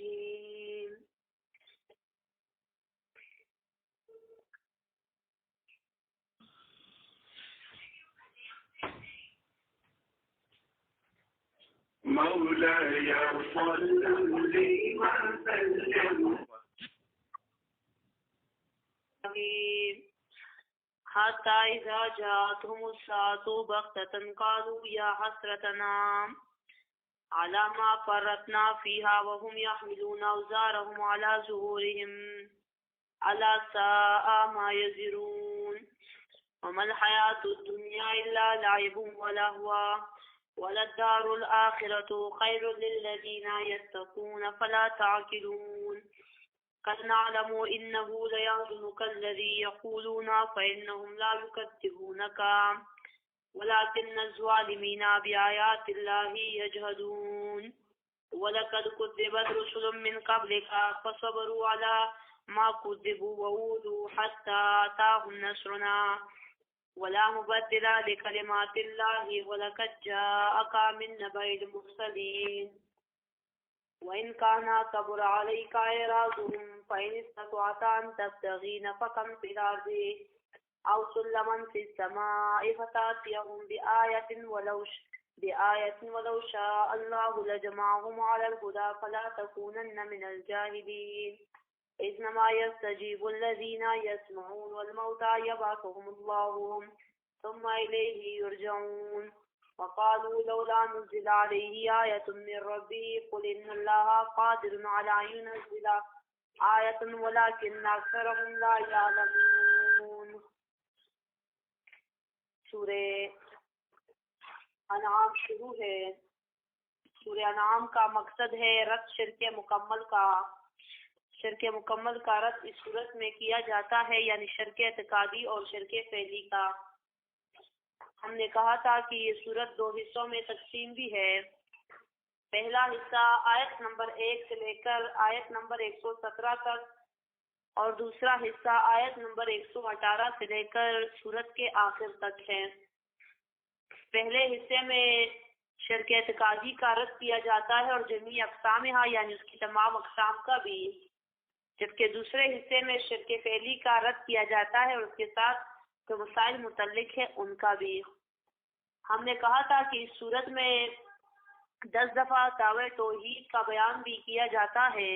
الرجيم مولاي صل وسلم حتى إذا جاءتهم الساعة بغتة قالوا يا حسرتنا على ما فرطنا فيها وهم يحملون أوزارهم على ظهورهم ألا ساء ما يزرون وما الحياة الدنيا إلا لعب ولهو وللدار الآخرة خير للذين يتقون فلا تعقلون قد نعلم إنه ليحزنك الذي يقولون فإنهم لا يكذبونك ولكن الظالمين بآيات الله يجحدون ولقد كذبت رسل من قبلك فصبروا على ما كذبوا وأوذوا حتى أتاهم نصرنا ولا مبدل لكلمات الله ولقد جاءك من نبأ المرسلين وإن كان كبر عليك إعراضهم فإن استطعت أن تبتغي نفقا في الأرض أو سلما في السماء فتأتيهم بآية ولو شاء الله لجمعهم على الهدى فلا تكونن من الجاهلين إنما يستجيب الذين يسمعون والموتى يبعثهم الله ثم إليه يرجعون وقالوا لولا نزل عليه آية من ربه قل إن الله قادر على أن ينزل آية ولكن أكثرهم لا يعلمون. سورہ انعام شروع ہے. سورہ انعام کا مقصد ہے رد شرک مکمل کا. شرک مکمل کا رد اس صورت میں کیا جاتا ہے یعنی شرک اعتقادی اور شرک فعلی کا. ہم نے کہا تھا کہ یہ صورت دو حصوں میں تقسیم بھی ہے. پہلا حصہ آیت نمبر 1 سے لے کر آیت نمبر 117 تک اور دوسرا حصہ آیت نمبر 118 سے لے کر صورت کے آخر تک ہے. پہلے حصے میں شرک اعتقادی کا رد کیا جاتا ہے اور جمیع اقسامہ یعنی اس کی تمام اقسام کا بھی، جبکہ دوسرے حصے میں شرک فعلی کا رد کیا جاتا ہے اور اس کے ساتھ جو مسائل متعلق ہے ان کا بھی. ہم نے کہا تھا کہ اس صورت میں 10 دفعہ دعوی توحید کا بیان بھی کیا جاتا ہے.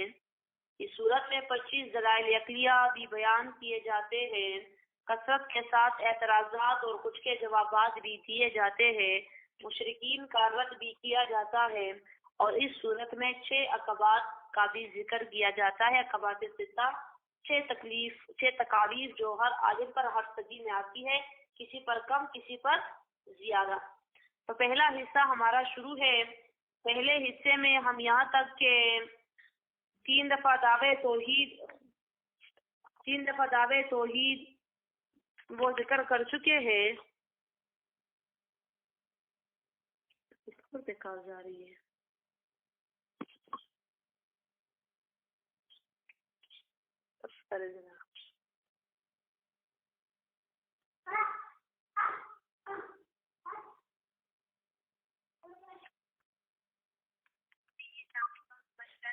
اس صورت میں 25 دلائل عقلیہ بھی بیان کیے جاتے ہیں. کثرت کے ساتھ اعتراضات اور کچھ کے جوابات بھی دیے جاتے ہیں. مشرکین کا رد بھی کیا جاتا ہے اور اس صورت میں 6 عقبات کا بھی ذکر کیا جاتا ہے. عقبات ستہ 6 تکالیف جو ہر عالم پر ہر صدی میں آتی ہے، کسی پر کم کسی پر زیادہ. تو پہلا حصہ ہمارا شروع ہے. پہلے حصے میں ہم یہاں تک کہ 3 دفعہ دعوے توحید وہ ذکر کر چکے ہیں. اس پر بیکار جا رہی ہے.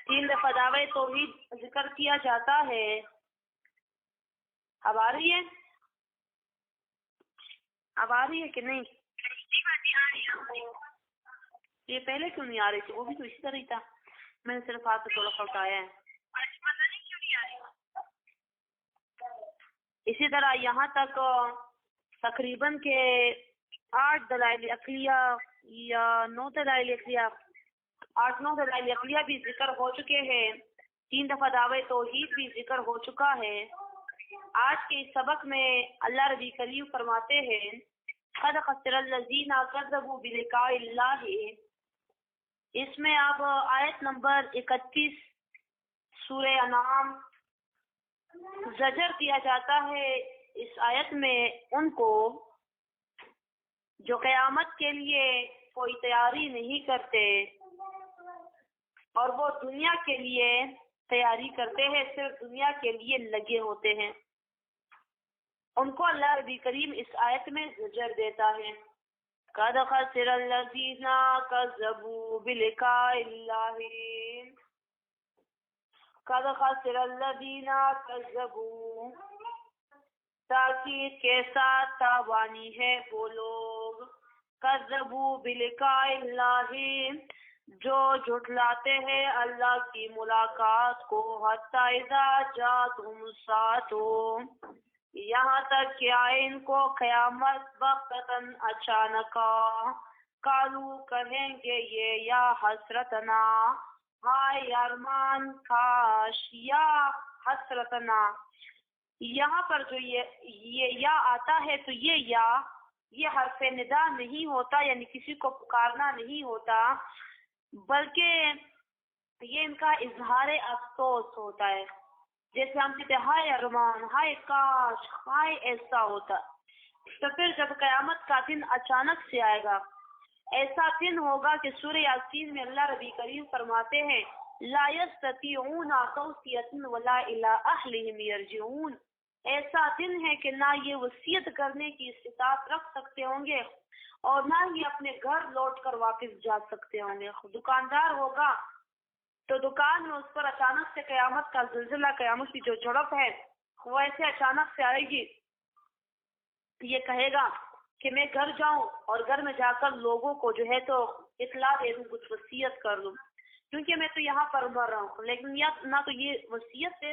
تین دفعہ دعوے توحید ذکر کیا جاتا ہے. اب آ رہی ہے کہ نہیں؟ یہ پہلے کیوں نہیں آ رہی تھی؟ وہ بھی تو اسی طرح ہی تھا. میں نے صرف ہاتھ سے تھوڑا پھٹایا ہے. اسی طرح یہاں تک تقریباً کے 8 دلائل عقلیہ یا 9 دلائل عقلیہ 8-9 دلائل عقلیہ بھی ذکر ہو چکے ہیں. 3 دفعہ دعوے توحید بھی ذکر ہو چکا ہے. آج کے سبق میں اللہ ربی کریم فرماتے ہیں قد خسر الذین کذبوا بلقاء اللہ. اس میں اب آیت نمبر 31 سورہ انعام زجر دیا جاتا ہے اس آیت میں ان کو جو قیامت کے لیے کوئی تیاری نہیں کرتے اور وہ دنیا کے لیے تیاری کرتے ہیں، صرف دنیا کے لیے لگے ہوتے ہیں. ان کو اللہ ربی کریم اس آیت میں زجر دیتا ہے. قد خسر الذین کذبوا بلقاء اللہ. قد خسر الذین کذبوا، تاکید کے ساتھ تاوانی ہے وہ لوگ، کذبوا بلقاء اللہ، جو جھٹلاتے ہیں اللہ کی ملاقات کو، حتی اذا جاءتہم الساعۃ، یہاں تک کہ آئے ان کو قیامت بغتتاً اچانک، قالوا کہیں گے یہ یا حسرتنا، ہائے ارمان کاش، یا حسرتنا، یہاں پر جو یہ یا آتا ہے تو یہ حرف ندا نہیں ہوتا، یعنی کسی کو پکارنا نہیں ہوتا، بلکہ یہ ان کا اظہار افسوس ہوتا ہے، جیسے ہم کہتے ہیں ہائے ارمان، ہائے کاش، ہائے ایسا ہوتا۔ تو پھر جب قیامت کا دن اچانک سے آئے گا، ایسا دن ہوگا کہ سورہ یاسین میں اللہ ربی کریم فرماتے ہیں لا یستطیعون توصیۃ ولا الی اہلہم یرجعون، ایسا دن ہے کہ نہ یہ وصیت کرنے کی استطاعت رکھ سکتے ہوں گے اور نہ ہی اپنے گھر لوٹ کر واپس جا سکتے ہوں گے۔ دکاندار ہوگا تو دکان میں اس پر اچانک سے قیامت کا زلزلہ، قیامت کی جو جھڑپ ہے وہ ایسے اچانک سے آئے گی، یہ کہے گا کہ میں گھر جاؤں اور گھر میں جا کر لوگوں کو جو ہے تو اطلاع دے دوں، کچھ وصیت کر دوں، کیونکہ میں تو یہاں پر مر رہا ہوں۔ لیکن نہ تو یہ وصیت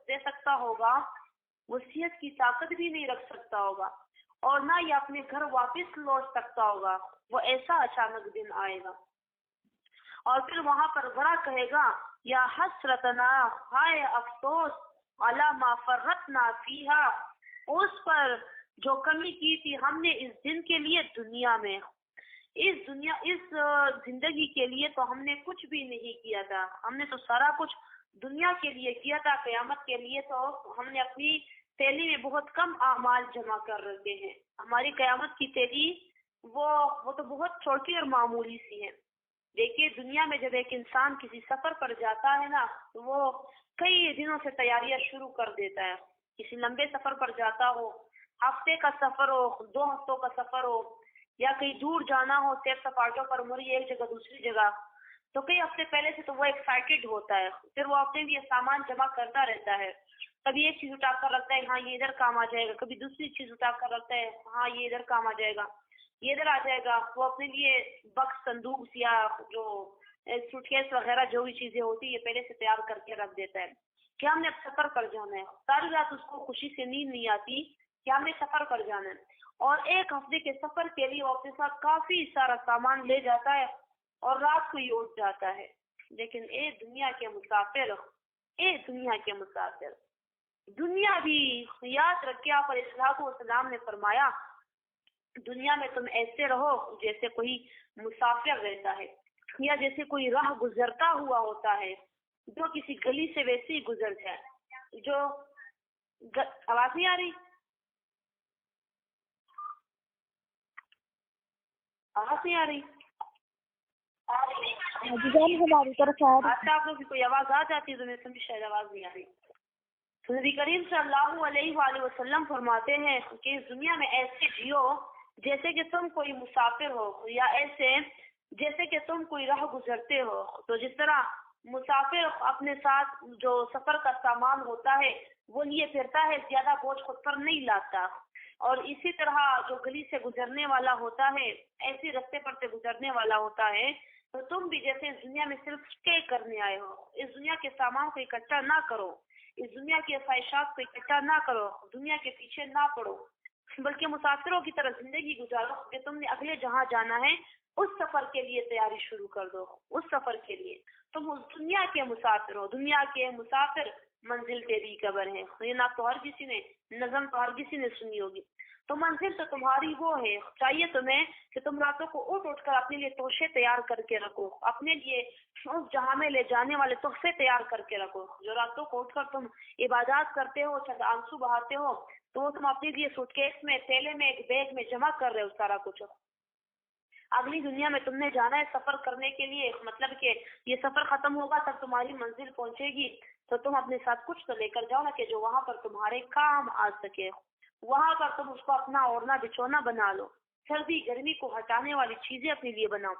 دے سکتا ہوگا، وصیت کی طاقت بھی نہیں رکھ سکتا ہوگا، اور نہ یہ اپنے گھر واپس لوٹ سکتا ہوگا، وہ ایسا اچانک دن آئے گا۔ اور پھر وہاں پر بڑا کہے گا یا حسرتنا، ہائے افسوس، علی ما فرطنا فیہا، اس پر جو کمی کی تھی ہم نے اس دن کے لیے دنیا میں، اس زندگی کے لیے تو ہم نے کچھ بھی نہیں کیا تھا، ہم نے تو سارا کچھ دنیا کے لیے کیا تھا، قیامت کے لیے تو ہم نے اپنی تیلی میں بہت کم اعمال جمع کر رکھے ہیں، ہماری قیامت کی تیلی وہ تو بہت چھوٹی اور معمولی سی ہے۔ دیکھیے دنیا میں جب ایک انسان کسی سفر پر جاتا ہے نا تو وہ کئی دنوں سے تیاریاں شروع کر دیتا ہے، کسی لمبے سفر پر جاتا ہو، ہفتے کا سفر ہو، 2 ہفتوں کا سفر ہو، یا کہیں دور جانا ہو، سیر سپاٹوں پر مری ایک جگہ دوسری جگہ، تو کئی ہفتے پہلے سے تو وہ ایکسائٹیڈ ہوتا ہے، پھر وہ اپنے لیے سامان جمع کرتا رہتا ہے، کبھی ایک چیز اٹھا کر رکھتا ہے ہاں یہ ادھر کام آ جائے گا، کبھی دوسری چیز اٹھا کر رکھتا ہے ہاں یہ ادھر کام آ جائے گا، یہ ادھر آ جائے گا، وہ اپنے لیے بکس، صندوق یا جو سوٹ کیس وغیرہ جو بھی چیزیں ہوتی ہے یہ پہلے سے تیار کر کے رکھ دیتا ہے کہ ہم نے اب سفر پر جانا ہے، ساری رات اس کو خوشی سے نیند نہیں آتی کہ ہم نے سفر پر جانا ہے، اور ایک ہفتے کے سفر کے لیے وہ اپنے ساتھ کافی سارا سامان لے جاتا ہے اور رات کو ہی اٹھ جاتا ہے۔ لیکن اے دنیا کے مسافر، اے دنیا کے مسافر، دنیا بھی یاد رکھے، آپ علیہ الصلوۃ والسلام نے فرمایا دنیا میں تم ایسے رہو جیسے کوئی مسافر رہتا ہے، یا جیسے کوئی راہ گزرتا ہوا ہوتا ہے جو کسی گلی سے ویسے ہی گزر جائے، جو آواز نہیں آ رہی؟ آواز نہیں آ رہی؟ ہماری طرف اچھا، آپ لوگ کی کوئی آواز آ جاتی ہے تو میں سمجھ شاید آواز نہیں آ رہی۔ تو نبی کریم صلی اللہ علیہ وآلہ وسلم فرماتے ہیں کہ اس دنیا میں ایسے جیو جیسے کہ تم کوئی مسافر ہو، یا ایسے جیسے کہ تم کوئی راہ گزرتے ہو۔ تو جس طرح مسافر اپنے ساتھ جو سفر کا سامان ہوتا ہے وہ لیے پھرتا ہے، زیادہ بوجھ خود پر نہیں لاتا، اور اسی طرح جو گلی سے گزرنے والا ہوتا ہے، ایسے رستے پر سے گزرنے والا ہوتا ہے، تو تم بھی جیسے اس دنیا میں صرف اسٹے کرنے آئے ہو، اس دنیا کے سامان کو اکٹھا نہ کرو، اس دنیا کی خواہشات کو اکٹھا نہ کرو، دنیا کے پیچھے نہ پڑو، بلکہ مسافروں کی طرح زندگی گزارو کہ تم نے اگلے جہاں جانا ہے اس سفر کے لیے تیاری شروع کر دو، اس سفر کے لیے تم اس دنیا کے مسافر ہو، دنیا کے مسافر منزل تیری قبر ہے، یہ نہ تو ہر کسی نے نظم تو ہر کسی نے سنی ہوگی، تو منزل تو تمہاری وہ ہے، چاہیے تمہیں کہ تم راتوں کو اٹھ کر اپنے لیے توشے تیار کر کے رکھو، اپنے لیے اس جہاں میں لے جانے والے تحفے تیار کر کے رکھو، جو راتوں کو اٹھ کر تم عبادات کرتے ہو، چند آنسو بہاتے ہو، تو وہ تم اپنے لیے سوٹ کیس میں، تھیلے میں، ایک بیگ میں جمع کر رہے ہو سارا کچھ۔ اگلی دنیا میں تم نے جانا ہے سفر کرنے کے لیے، مطلب کہ یہ سفر ختم ہوگا تب تمہاری منزل پہنچے گی، تو تم اپنے ساتھ کچھ تو لے کر جاؤ نا کہ جو وہاں پر تمہارے کام آ سکے، وہاں پر تم اس کو اپنا اوڑھنا بچھونا بنا لو، سردی گرمی کو ہٹانے والی چیزیں اپنے لیے بناؤ،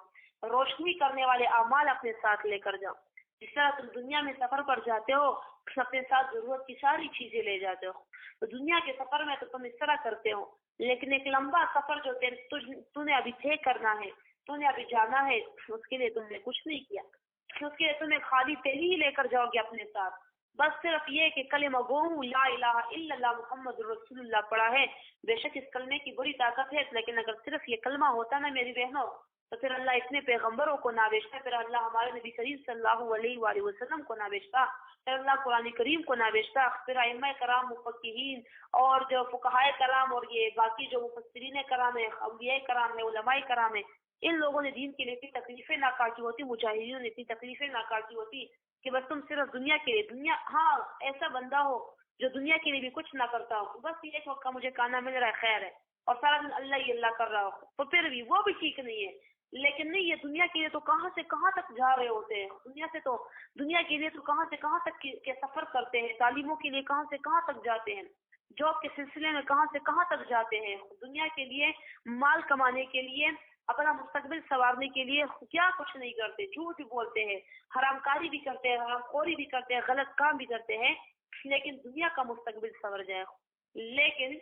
روشنی کرنے والے اعمال اپنے ساتھ لے کر جاؤ، جس طرح تم دنیا میں سفر پر جاتے ہو اپنے ساتھ ضرورت کی ساری چیزیں لے جاتے ہو، تو دنیا کے سفر میں تو تم اس طرح کرتے ہو، لیکن ایک لمبا سفر جو تو نے ابھی طے کرنا ہے، تو نے ابھی جانا ہے، اس کے لیے تم نے کچھ نہیں کیا، اس کے لیے تمہیں خالی تیلی ہی لے کر جاؤ گے اپنے ساتھ، بس صرف یہ کہ کلمہ گو لا الہ الا اللہ محمد رسول اللہ پڑھا ہے۔ بے شک اس کلمے کی بڑی طاقت ہے، لیکن اگر صرف یہ کلمہ ہوتا نا میری بہنوں تو پھر اللہ اتنے پیغمبروں کو نہ بھیجتا، پھر اللہ ہمارے نبی کریم صلی اللہ علیہ وآلہ وسلم کو نہ بھیجتا، پھر اللہ قرآن کریم کو نہ بھیجتا، پھر ائمہ کرام مفقہین اور جو فقہائے کرام اور یہ باقی جو مفسرین کرام ہیں، اولیاء کرام ہیں، علماء کرام ہیں، ان لوگوں نے دین کے لیے اتنی تکلیفیں نہ کاٹی ہوتی، مجاہدین نے اتنی تکلیفیں نہ کاٹی ہوتی کہ بس تم صرف دنیا کے لیے دنیا، ہاں ایسا بندہ ہو جو دنیا کے لیے بھی کچھ نہ کرتا ہو، بس یہ ایک وقت کا مجھے کھانا مل رہا ہے خیر ہے، اور سارا دن اللہ ہی اللہ کر رہا ہو، تو پھر بھی وہ بھی ٹھیک نہیں ہے۔ لیکن نہیں، یہ دنیا کے لیے تو کہاں سے کہاں تک جا رہے ہوتے ہیں، دنیا کے لیے تو کہاں سے کہاں تک کے سفر کرتے ہیں، تعلیموں کے لیے کہاں سے کہاں تک جاتے ہیں، جاب کے سلسلے میں کہاں سے کہاں تک جاتے ہیں، دنیا کے لیے مال کمانے کے لیے، اپنا مستقبل سنوارنے کے لیے کیا کچھ نہیں کرتے، جھوٹ بھی بولتے ہیں، حرام کاری بھی کرتے ہیں، حرام خوری بھی کرتے ہیں، غلط کام بھی کرتے ہیں، لیکن دنیا کا مستقبل سنور جائے۔ لیکن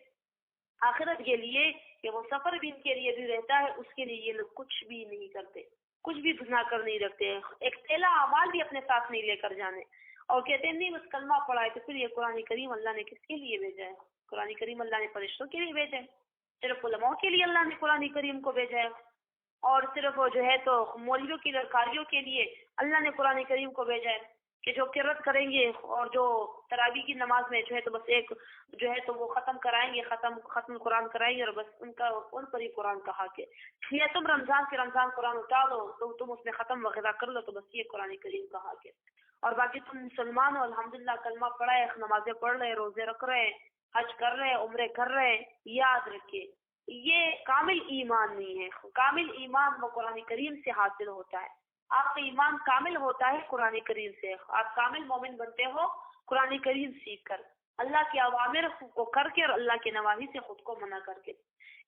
آخرت کے لیے کہ وہ سفر بھی ان کے لیے بھی رہتا ہے، اس کے لیے یہ لوگ کچھ بھی نہیں کرتے، کچھ بھی بنا کر نہیں رکھتے ہیں، ایک تیلا اعمال بھی اپنے ساتھ نہیں لے کر جانے، اور کہتے ہیں نہیں بس کلمہ پڑھا ہے، تو پھر یہ قرآن کریم اللہ نے کس کے لیے بھیجا ہے؟ قرآن کریم اللہ نے فرشتوں کے لیے بھیجا ہے؟ صرف علماء کے لیے اللہ نے قرآن کریم کو بھیجا ہے؟ اور صرف وہ جو ہے تو مولویوں کی لڑکاریوں کے لیے اللہ نے قرآن کریم کو بھیجا ہے کہ جو قرات کریں گے اور جو تراویح کی نماز میں جو ہے تو بس ایک جو ہے تو وہ ختم کرائیں گے، ختم قرآن کرائیں گے، اور بس ان پر ہی قرآن کا حق ہے، یا تم رمضان قرآن اٹھا لو تو تم اس میں ختم وغیرہ کر لو تو بس یہ قرآن کریم کا حق ہے، اور باقی تم مسلمان ہو الحمدللہ، کلمہ پڑھا ہے، نمازیں پڑھ رہے، روزے رکھ رہے، حج کر رہے، عمرے کر رہے، یاد رکھیے یہ کامل ایمان نہیں ہے، کامل ایمان وہ قرآن کریم سے حاصل ہوتا ہے، آپ کا ایمان کامل ہوتا ہے قرآن کریم سے، آپ کامل مومن بنتے ہو قرآن کریم سیکھ کر، اللہ کے اوامر کو کر کے اور اللہ کے نواہی سے خود کو منع کر کے۔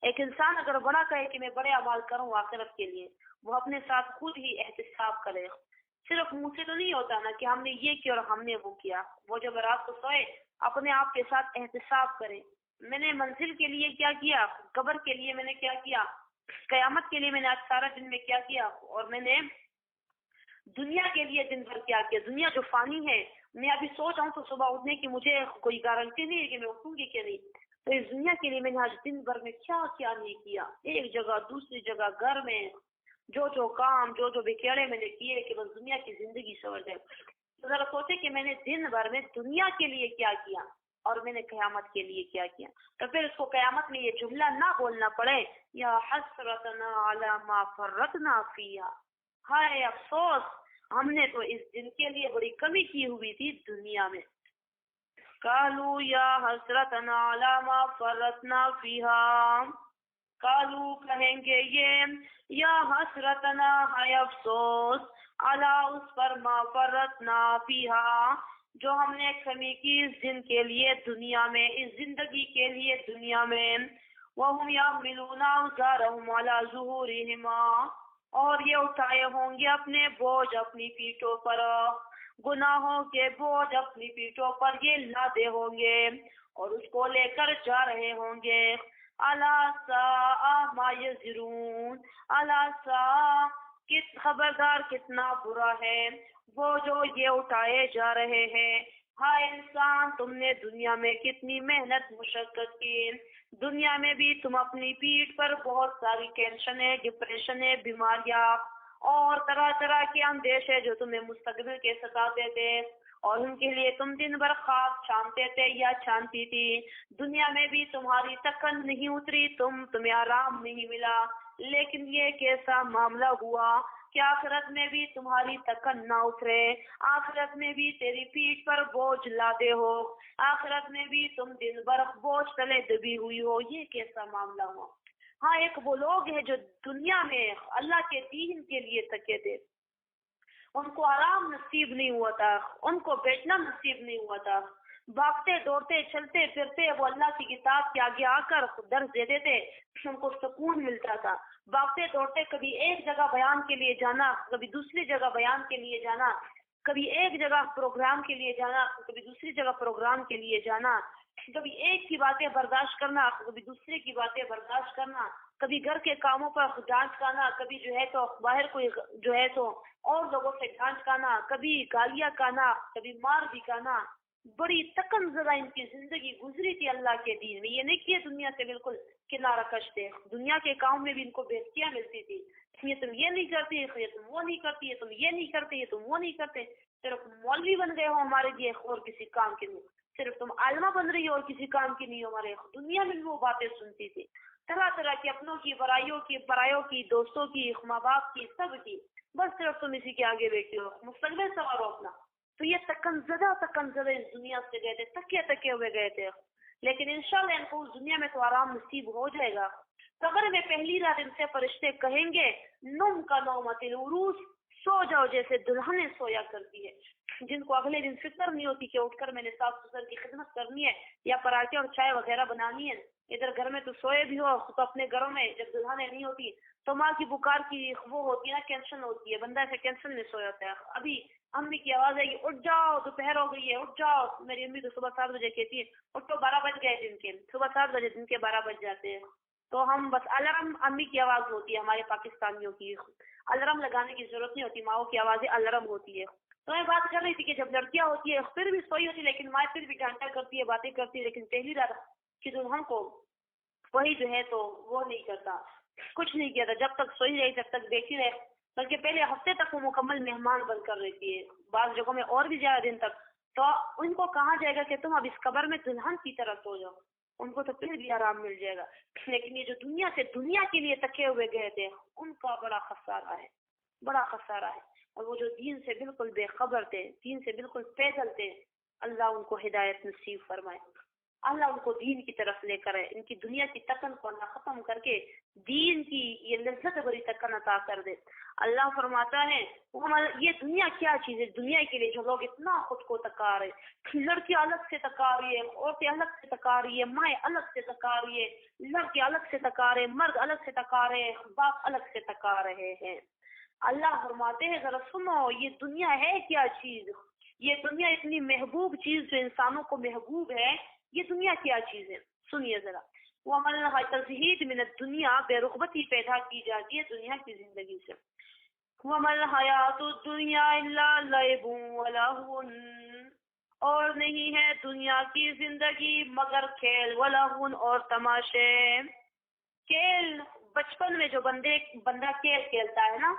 ایک انسان اگر بڑا کہے کہ میں بڑے اعمال کروں آخرت کے لیے، وہ اپنے ساتھ خود ہی احتساب کرے، صرف منہ سے تو نہیں ہوتا نا کہ ہم نے یہ کیا اور ہم نے وہ کیا، وہ جب رات کو سوئے اپنے آپ کے ساتھ احتساب کرے، میں نے منزل کے لیے کیا کیا، قبر کے لیے میں نے کیا کیا، قیامت کے لیے میں نے آج سارا دن میں کیا کیا، اور میں نے دنیا کے لیے دن بھر کیا کیا، دنیا جو فانی ہے، میں ابھی سوچ رہا ہوں تو صبح اٹھنے کی مجھے کوئی گارنٹی نہیں ہے کہ میں اٹھوں گی کہ نہیں، تو اس دنیا کے لیے میں نے آج دن بھر میں کیا کیا نہیں کیا، ایک جگہ دوسری جگہ گھر میں جو کام جو بکیڑے میں نے کیے کہ بس دنیا کی زندگی سنور جائے، تو ذرا سوچے کہ میں نے دن بھر میں دنیا کے لیے کیا کیا اور میں نے قیامت کے لیے کیا کیا، تو پھر اس کو قیامت میں یہ جملہ نہ بولنا پڑے یا حسرتنا علی ما فرطنا فیہا، ہائے افسوس ہم نے تو اس دن کے لیے بڑی کمی کی ہوئی تھی دنیا میں، قالوا یا حسرتنا علی ما فرطنا فیہا، قالوا کہیں گے یہ، یا حسرتنا ہے افسوس، علی اس پر ما فرطنا فیہا جو ہم نے کمی کی اس دن کے لیے دنیا میں، اس زندگی کے لیے دنیا میں، وَهُمْ يَحْمِلُونَ أَوْزَارَهُمْ عَلَى ظُهُورِهِمْ اور یہ اٹھائے ہوں گے اپنے بوجھ اپنی پیٹھوں پر، گناہوں کے بوجھ اپنی پیٹھوں پر یہ لادے ہوں گے اور اس کو لے کر جا رہے ہوں گے، أَلَا سَاءَ مَا يَزِرُونَ أَلَا سَاءَ کس خبردار کتنا برا ہے وہ جو یہ اٹھائے جا رہے ہیں، ہائے انسان تم نے دنیا میں کتنی محنت مشقت کی، دنیا میں بھی تم اپنی پیٹھ پر بہت ساری ٹینشنیں، ڈپریشنیں، بیماریاں اور طرح طرح کے اندیشے جو تمہیں مستقبل کے ستاتے تھے اور ان کے لیے تم دن بھر خواب چھانتے تھے یا چھانتی تھی، دنیا میں بھی تمہاری تکن نہیں اتری، تمہیں آرام نہیں ملا، لیکن یہ کیسا معاملہ ہوا کہ آخرت میں بھی تمہاری تکن نہ اترے، آخرت میں بھی تیری پیٹھ پر بوجھ لادے ہو، آخرت میں بھی تم دن بھر بوجھ تلے دبی ہوئی ہو، یہ کیسا معاملہ ہوا۔ ہاں ایک وہ لوگ ہیں جو دنیا میں اللہ کے دین کے لیے تکے تھے، ان کو آرام نصیب نہیں ہوا تھا، ان کو بیٹھنا نصیب نہیں ہوا تھا، بھاگتے دوڑتے چلتے پھرتے وہ اللہ کی کتاب کے آگے آ کر درس دیتے تھے، ان کو سکون ملتا تھا، بھاگتے دوڑتے کبھی ایک جگہ بیان کے لیے جانا، کبھی دوسری جگہ بیان کے لیے جانا، کبھی ایک جگہ پروگرام کے لیے جانا، کبھی دوسری جگہ پروگرام کے لیے جانا، کبھی ایک کی باتیں برداشت کرنا، کبھی دوسرے کی باتیں برداشت کرنا، کبھی گھر کے کاموں پر ڈانٹ کھانا، کبھی جو ہے تو باہر کوئی جو ہے تو اور لوگوں سے ڈانٹ کھانا، کبھی گالیاں کھانا، کبھی مار بھی کھانا. بڑی تکن زدہ ان کی زندگی گزری تھی اللہ کے دین میں. یہ نہیں کہ دنیا سے بالکل کنارہ کش تھے، دنیا کے کام میں بھی ان کو بےزتیاں ملتی تھی. یہ تم یہ نہیں کرتی، یہ تم وہ نہیں کرتی، یہ تم یہ نہیں کرتے، یہ تم وہ نہیں کرتے. صرف مولوی بن گئے ہو ہمارے لیے اور کسی کام کے نہیں، صرف تم عالمہ بن رہی ہو اور کسی کام کی نہیں ہو ہمارے. دنیا میں بھی وہ باتیں سنتی تھی، طرح طرح کی، اپنوں کی، برائیوں کی، پرایوں کی، دوستوں کی، ماں باپ کی، سب کی. بس صرف تم اسی کے آگے بیٹھے ہو، مستقبل سوارو اپنا. تو یہ تکن زدہ اس دنیا سے گئے تھے، تکے ہوئے گئے تھے. لیکن انشاءاللہ ان کو اس دنیا میں تو آرام نصیب ہو جائے گا. قبر میں پہلی رات ان سے فرشتے کہیں گے نم کا نومت العروس، سو جاؤ جیسے دلہنیں سویا کرتی ہے، جن کو اگلے دن فکر نہیں ہوتی کہ اٹھ کر میں نے ساس سسر کی خدمت کرنی ہے یا پراٹھے اور چائے وغیرہ بنانی ہے. ادھر گھر میں تو سوئے بھی ہو تو اپنے گھروں میں جب دلہنیں نہیں ہوتی تو ماں کی بکار کی وہ ہوتی ہے نا، ٹینشن ہوتی ہے، بندہ ایسے ٹینشن میں سویا ہوتا ہے. ابھی امی کی آواز آئے گی اٹھ جاؤ دوپہر ہو گئی ہے اٹھ جاؤ. میری امی تو صبح 7 بجے کہتی ہے اٹھو 12 بج گئے دن کے، صبح 7 بجے دن کے 12 بج جاتے ہیں. تو ہم بس الارم، امی کی آواز ہوتی ہے ہمارے پاکستانیوں کی، الارم لگانے کی ضرورت نہیں ہوتی، ماؤں کی آوازیں الارم ہوتی ہے. تو میں بات کر رہی تھی کہ جب لڑکیاں ہوتی ہے پھر بھی سوئی ہوتی لیکن ماں پھر بھی ڈانٹا کرتی ہے، باتیں کرتی ہے، لیکن پہلی رات کی دلہن کو وہی جو ہے تو وہ نہیں کرتا، کچھ نہیں کیا تھا. جب تک سوئی رہی جب تک دیکھی رہے، بلکہ پہلے ہفتے تک وہ مکمل مہمان بن کر رہتی ہے، بعض جگہوں میں اور بھی زیادہ دن تک. تو ان کو کہا جائے گا کہ تم اب اس قبر میں دلہن کی طرح سو جاؤ، ان کو تو پھر بھی آرام مل جائے گا. لیکن یہ جو دنیا سے دنیا کے لیے تکے ہوئے گئے تھے ان کا بڑا خسارہ ہے، بڑا خسارہ ہے. اور وہ جو دین سے بالکل بے خبر تھے، دین سے بالکل پیدل تھے، اللہ ان کو ہدایت نصیب فرمائے، اللہ ان کو دین کی طرف لے کر ہے، ان کی دنیا کی تکن کو اللہ ختم کر کے دین کی یہ لذت بری تکن عطا کر دے. اللہ فرماتا ہے یہ دنیا کیا چیز ہے دنیا کے لیے جو لوگ اتنا خود کو تکا رہے، لڑکی الگ سے تکا رہی ہے، عورتیں الگ سے تکا رہی ہے، مائیں الگ سے تکا رہی ہے، لڑکے الگ سے تکا رہے، مرد الگ سے تکا رہے، باپ الگ سے تکا رہے ہیں. اللہ فرماتے ہیں ذرا سنو یہ دنیا ہے کیا چیز، یہ دنیا اتنی محبوب چیز جو انسانوں کو محبوب ہے، یہ دنیا کیا چیز ہے. سنیے ذرا، وَمَنْ تَزْہِید مِنَ الدُّنْیَا، بے رغبتی پیدا کی جاتی ہے دنیا کی زندگی سے. وَمَا الْحَیَاةُ الدُّنْیَا إِلَّا لَعِبٌ وَلَهْوٌ، اور نہیں ہے دنیا کی زندگی مگر کھیل، وَلَهْوٌ اور تماشے. کھیل، بچپن میں جو بندہ کھیل کھیلتا ہے نا،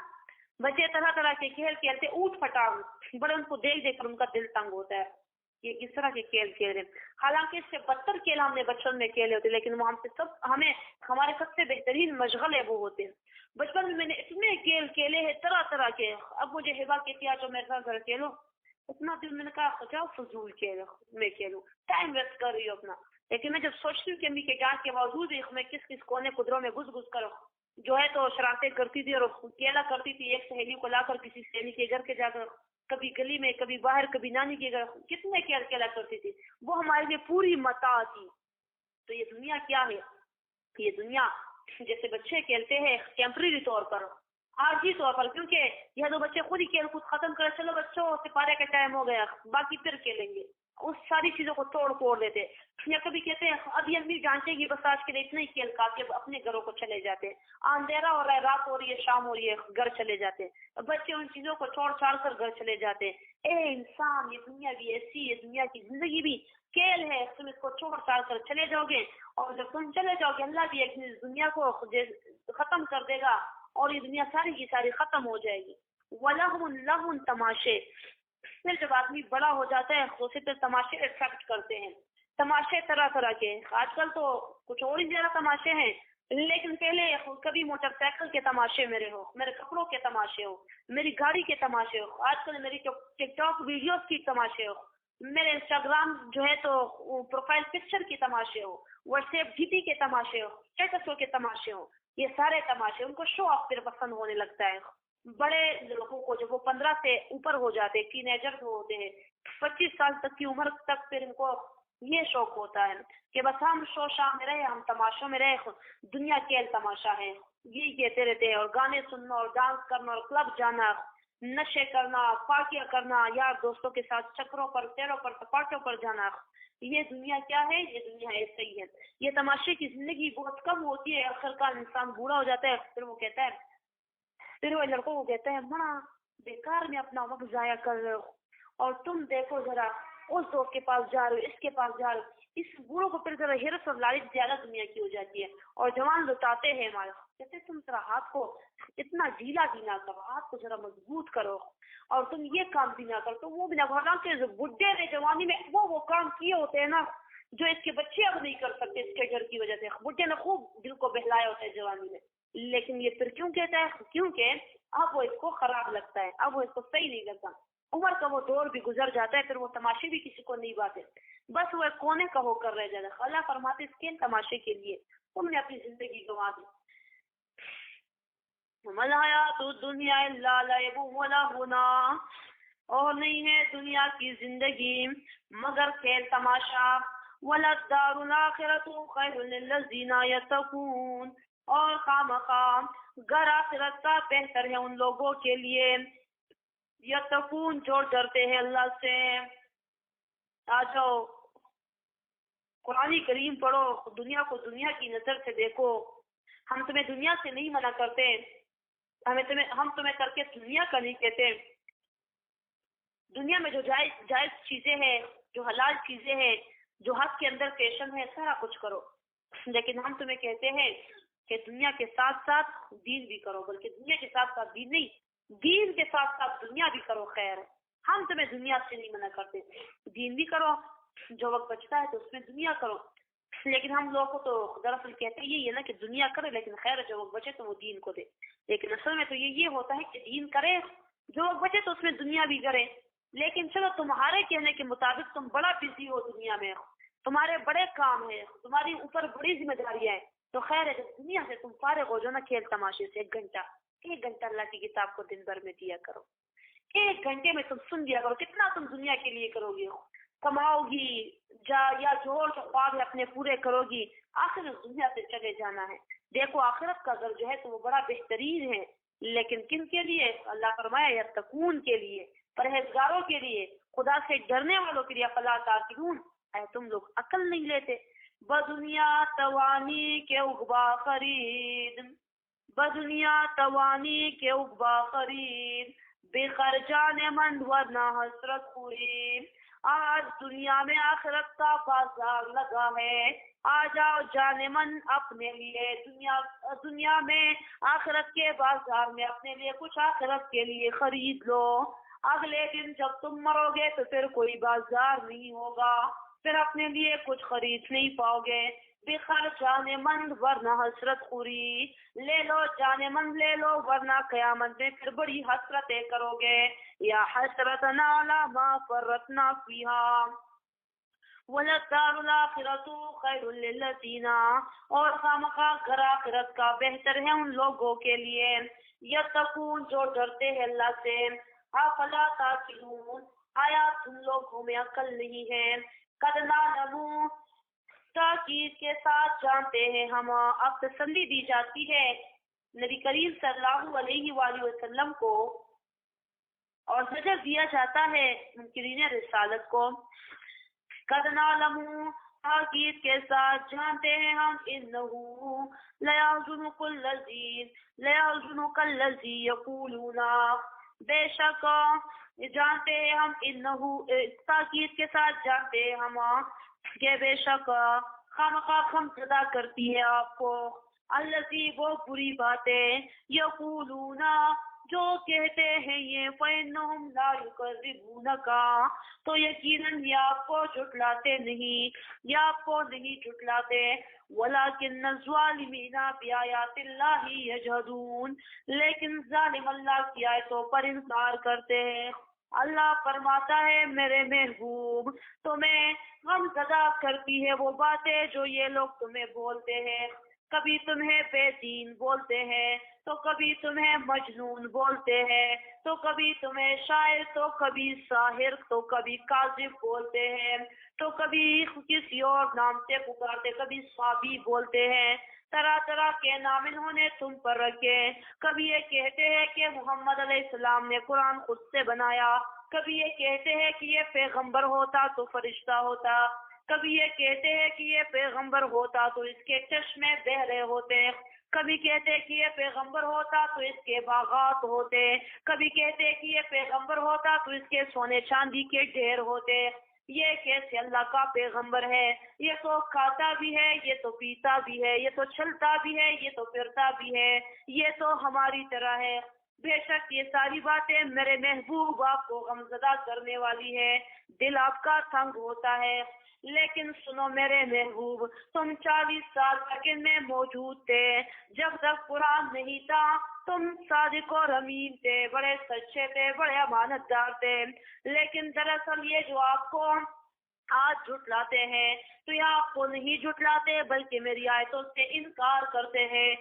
بچے طرح طرح کے کھیل کھیلتے، اوٹ پٹانگ، بڑے ان کو دیکھ دیکھ کر ان کا دل تنگ ہوتا ہے یہ کس طرح کے کھیل کھیل رہے ہیں. حالانکہ اس سے بدتر کھیل ہم نے بچپن میں کھیلے ہوتے لیکن وہ ہمارے سب سے بہترین مشغلے وہ ہوتے ہیں. بچپن میں نے اتنے کھیل کھیلے ہیں طرح طرح کے. اب مجھے ہبا کہتی ہے جو میرے ساتھ گھر کھیلو، اتنا دل میں نے کہا جاؤ فضول کھیلو، میں کھیلوں، ٹائم ویسٹ کر رہی ہوں اپنا. لیکن میں جب سوچتی ہوں کہ امی کے ڈانٹ کے باوجود میں کس کس کونے قدروں میں گھس گھس کر جو ہے تو شرارتیں کرتی تھی اور کھیلا کرتی تھی. ایک سہیلی کو لا کر کسی سہیلی کے گھر کے جا کر، کبھی گلی میں، کبھی باہر، کبھی نانی کے گھر، کتنے کھیل کھیلا کرتی تھی. وہ ہمارے لیے پوری متاع تھی. تو یہ دنیا کیا ہے؟ یہ دنیا جیسے بچے کھیلتے ہیں ٹیمپریری طور پر، عارضی طور پر، کیونکہ یہ تو بچے خود ہی کھیل کود ختم کرے، چلو بچوں سپارے کا ٹائم ہو گیا باقی پھر کھیلیں گے، اس ساری چیزوں کو توڑ پھوڑ دیتے. یا کبھی کہتے ہیں ابھی امی ڈانٹے گی بس آج کے لیے اتنا ہی کھیل کا کے اپنے گھروں کو چلے جاتے ہیں. اندھیرا ہو رہا ہے، رات ہو رہی ہے، شام ہو رہی ہے، گھر چلے جاتے ہیں. بچے ان چیزوں کو چھوڑ چھاڑ کر گھر چلے جاتے ہیں. اے انسان، یہ دنیا بھی ایسی ہے، دنیا کی زندگی بھی کھیل ہے. تم اس کو چھوڑ چھاڑ کر چلے جاؤ گے اور جب تم چلے جاؤ گے اللہ بھی ایک دن دنیا کو ختم کر دے گا اور یہ دنیا ساری کی ساری ختم ہو جائے گی. وَلَهُ تماشے. پھر جب آدمی بڑا ہو جاتا ہے تو پھر تماشے ایکسپٹ کرتے ہیں. تماشے طرح طرح کے، آج کل تو کچھ اور ہی زیادہ تماشے ہیں، لیکن پہلے کبھی موٹر سائیکل کے تماشے میرے ہو، میرے کپڑوں کے تماشے ہو، میری گاڑی کے تماشے ہو، آج کل میری ٹک ٹاک ویڈیوز کی تماشے ہو، میرے انسٹاگرام جو ہے تو پروفائل پکچر کی تماشے ہو، واٹس ایپ ڈی پی کے تماشے ہو، اسٹیٹسوں کے تماشے ہو. یہ سارے تماشے ان کو شو آف پھر پسند ہونے لگتا ہے. بڑے لوگوں کو جب وہ 15 سے اوپر ہو جاتے، ٹین ایجر ہوتے ہیں، 25 سال تک کی عمر تک، پھر ان کو یہ شوق ہوتا ہے کہ بس ہم شو شام میں رہے، ہم تماشوں میں رہے، دنیا کھیل تماشا ہے، یہی کہتے رہتے ہیں. اور گانے سننا اور ڈانس کرنا اور کلب جانا، نشے کرنا، پارٹیاں کرنا، یار دوستوں کے ساتھ چکروں پر، تیروں پر، سپاٹوں پر جانا، یہ دنیا کیا ہے؟ یہ دنیا ایسے ہی ہے. یہ تماشے کی زندگی بہت کم ہوتی ہے. اکثر کا انسان بوڑھا ہو جاتا ہے، پھر وہ کہتا ہے، پھر وہ لڑکوں کو کہتا ہے بڑا بیکار میں اپنا وقت ضائع کر رہے ہو، اور تم دیکھو ذرا اس دوست کے پاس جا رہے ہو، اس کے پاس جا رہے ہو. اس بوڑھوں کو پھر ذرا حرص اور لالچ زیادہ دنیا کی ہو جاتی ہے، اور جوان لٹاتے ہیں ہمارا، کہتے تم ذرا ہاتھ کو اتنا ڈھیلا بھی نہ کرو، ہاتھ کو ذرا مضبوط کرو، اور تم یہ کام بھی نہ کرو، تم وہ بھی نہ کرو. حالانکہ جو بڈھے نے جوانی میں وہ کام کیے ہوتے ہیں نا جو اس کے بچے اب نہیں کر سکتے اس کے ڈر کی وجہ سے. بڈھے نے خوب دل کو بہلایا ہوتا ہے جوانی میں، لیکن یہ پھر کیوں کہتا ہے؟ کیونکہ اب وہ اس کو خراب لگتا ہے، اب وہ اس کو صحیح نہیں لگتا. عمر کا وہ دور بھی گزر جاتا ہے، پھر وہ تماشے بھی کسی کو نہیں باتے، بس وہ ایک کونے کا ہو کر رہ جاتا ہے. اللہ فرماتے اس کے تماشے کے لیے تم نے اپنی زندگی گنوا دی. مَل حیات الدنیا الا لعب و لہو، اور نہیں ہے دنیا کی زندگی مگر کھیل تماشا. وَلَلدَّارُ الْآخِرَةُ خَيْرٌ لِلَّذِينَ يَتَّقُونَ، اور خامخواہ گھر آخرت کا بہتر ہے ان لوگوں کے لیے یتقون جو ڈرتے ہیں اللہ سے. آ جاؤ قرآن کریم پڑھو، دنیا کو دنیا کی نظر سے دیکھو. ہم تمہیں دنیا سے نہیں منع کرتے، ہم تمہیں کر کے دنیا کا نہیں کہتے. دنیا میں جو جائز چیزیں ہیں، جو حلال چیزیں ہیں، جو حق کے اندر فیشن ہے، سارا کچھ کرو. لیکن ہم تمہیں کہتے ہیں کہ دنیا کے ساتھ ساتھ دین بھی کرو، بلکہ دنیا کے ساتھ ساتھ دین نہیں، دین کے ساتھ ساتھ دنیا بھی کرو. خیر ہے، ہم تمہیں دنیا سے نہیں منع کرتے، دین بھی کرو، جو وقت بچتا ہے تو اس میں دنیا کرو. لیکن ہم لوگوں کو تو دراصل کہتے ہیں یہی ہے نا کہ دنیا کرے، لیکن خیر جو وقت بچے تو وہ دین کو دے. لیکن اصل میں تو یہ ہوتا ہے کہ دین کرے، جو وقت بچے تو اس میں دنیا بھی کرے. لیکن چلو تمہارے کہنے کے مطابق تم بڑا بزی ہو دنیا میں، تمہارے بڑے کام ہیں، تمہاری اوپر بڑی ذمہ داریاں ہیں، تو خیر ہے جب دنیا سے تم فارغ ہو جاؤ نا کھیل تماشے سے، ایک گھنٹہ اللہ کی کتاب کو دن بھر میں دیا کرو. ایک گھنٹے میں تم سن دیا کرو. کتنا تم دنیا کے لیے کرو گی؟ کماؤ گی یا جو خواب ہے اپنے پورے کرو گی، آخر اس دنیا سے چلے جانا ہے. دیکھو آخرت کا گھر جو ہے تو وہ بڑا بہترین ہے، لیکن کن کے لیے؟ اللہ فرمایا یتقون کے لیے، پرہیزگاروں کے لیے، خدا سے ڈرنے والوں کے لیے. فلا تعقلون، اے تم لوگ عقل نہیں لیتے. بدنیا توانی کے عقبا خرید، بدنیا توانی کے عقبا خرید، بے خرجان من ورنہ حسرت خوری. آج دنیا میں آخرت کا بازار لگا ہے، آ جاؤ جانے من اپنے لیے دنیا میں آخرت کے بازار میں اپنے لیے کچھ آخرت کے لیے خرید لو. اگلے دن جب تم مرو گے تو پھر کوئی بازار نہیں ہوگا، پھر اپنے لیے کچھ خرید نہیں پاؤ گے. بخر جانے من ورنہ حسرت خوری، لے لو جانے من لے لو، ورنہ قیامت میں پھر بڑی حسرتیں کرو گے. یا حسرتنا علی ما فرطنا فیہا وَلَلدَّارُ الْآخِرَةُ خَيْرٌ لِلَّذِينَ، اور خامخواہ گھر آخرت کا بہتر ہے ان لوگوں کے لیے یتقون جو ڈرتے ہیں اللہ سے. افلا تعقلون، آیا تم لوگوں میں عقل نہیں ہے؟ قد نعلم، تاکید کے ساتھ جانتے ہیں ہم. اب تسلی دی جاتی ہے نبی کریم صلی اللہ علیہ وآلہ وسلم کو، اور زجر دیا جاتا ہے منکرین رسالت کو. قد نعلم، تاکید کے ساتھ جانتے ہیں ہم، انہو لیحزنک الذی یقولون، بے شک جانتے ہیں ہم، انہو تاکید کے ساتھ جانتے ہیں ہم کہ بے شک خامخواہ غم زدہ کرتی ہے آپ کو الذی وہ بری باتیں یقولون جو کہتے ہیں یہ فإنہم لا یکذبونک، تو یقیناً یہ آپ کو جھٹلاتے نہیں، یا آپ کو نہیں جھٹلاتے. ولکن الظالمین بآیات اللہ یجحدون، لیکن ظالم اللہ کی آیتوں پر انکار کرتے ہیں. اللہ فرماتا ہے میرے محبوب تمہیں غم زدہ کرتی ہے وہ باتیں جو یہ لوگ تمہیں بولتے ہیں. کبھی تمہیں بے دین بولتے ہیں تو کبھی تمہیں مجنون بولتے ہیں، تو کبھی تمہیں شاعر، تو کبھی ساحر، تو کبھی کاذب بولتے ہیں، تو کبھی کسی اور نام سے پکارتے، کبھی صابی بولتے ہیں۔ طرح طرح کے نام انہوں نے تم پر رکھے۔ کبھی یہ کہتے ہیں کہ محمد علیہ السلام نے قرآن خود سے بنایا، کبھی یہ کہتے ہیں کہ یہ پیغمبر ہوتا تو فرشتہ ہوتا، کبھی یہ کہتے ہیں کہ یہ پیغمبر ہوتا تو اس کے چشمے بہرے ہوتے، کبھی کہتے کہ یہ پیغمبر ہوتا تو اس کے باغات ہوتے، کبھی کہتے کہ یہ پیغمبر ہوتا تو اس کے سونے چاندی کے ڈھیر ہوتے۔ یہ کیسے اللہ کا پیغمبر ہے؟ یہ تو کھاتا بھی ہے، یہ تو پیتا بھی ہے، یہ تو چلتا بھی ہے، یہ تو پھرتا بھی ہے، یہ تو ہماری طرح ہے۔ بے شک یہ ساری باتیں میرے محبوب آپ کو غمزدہ کرنے والی ہے، دل آپ کا تنگ ہوتا ہے۔ لیکن سنو میرے محبوب، تم 40 سال تک ان میں موجود تھے، جب تک قرآن نہیں تھا تم صادق اور امین تھے، بڑے سچے تھے، بڑے امانت دار تھے۔ لیکن دراصل یہ جو آپ کو آج جھٹلاتے ہیں تو یہ آپ کو نہیں جھٹلاتے بلکہ میری آیتوں سے انکار کرتے ہیں۔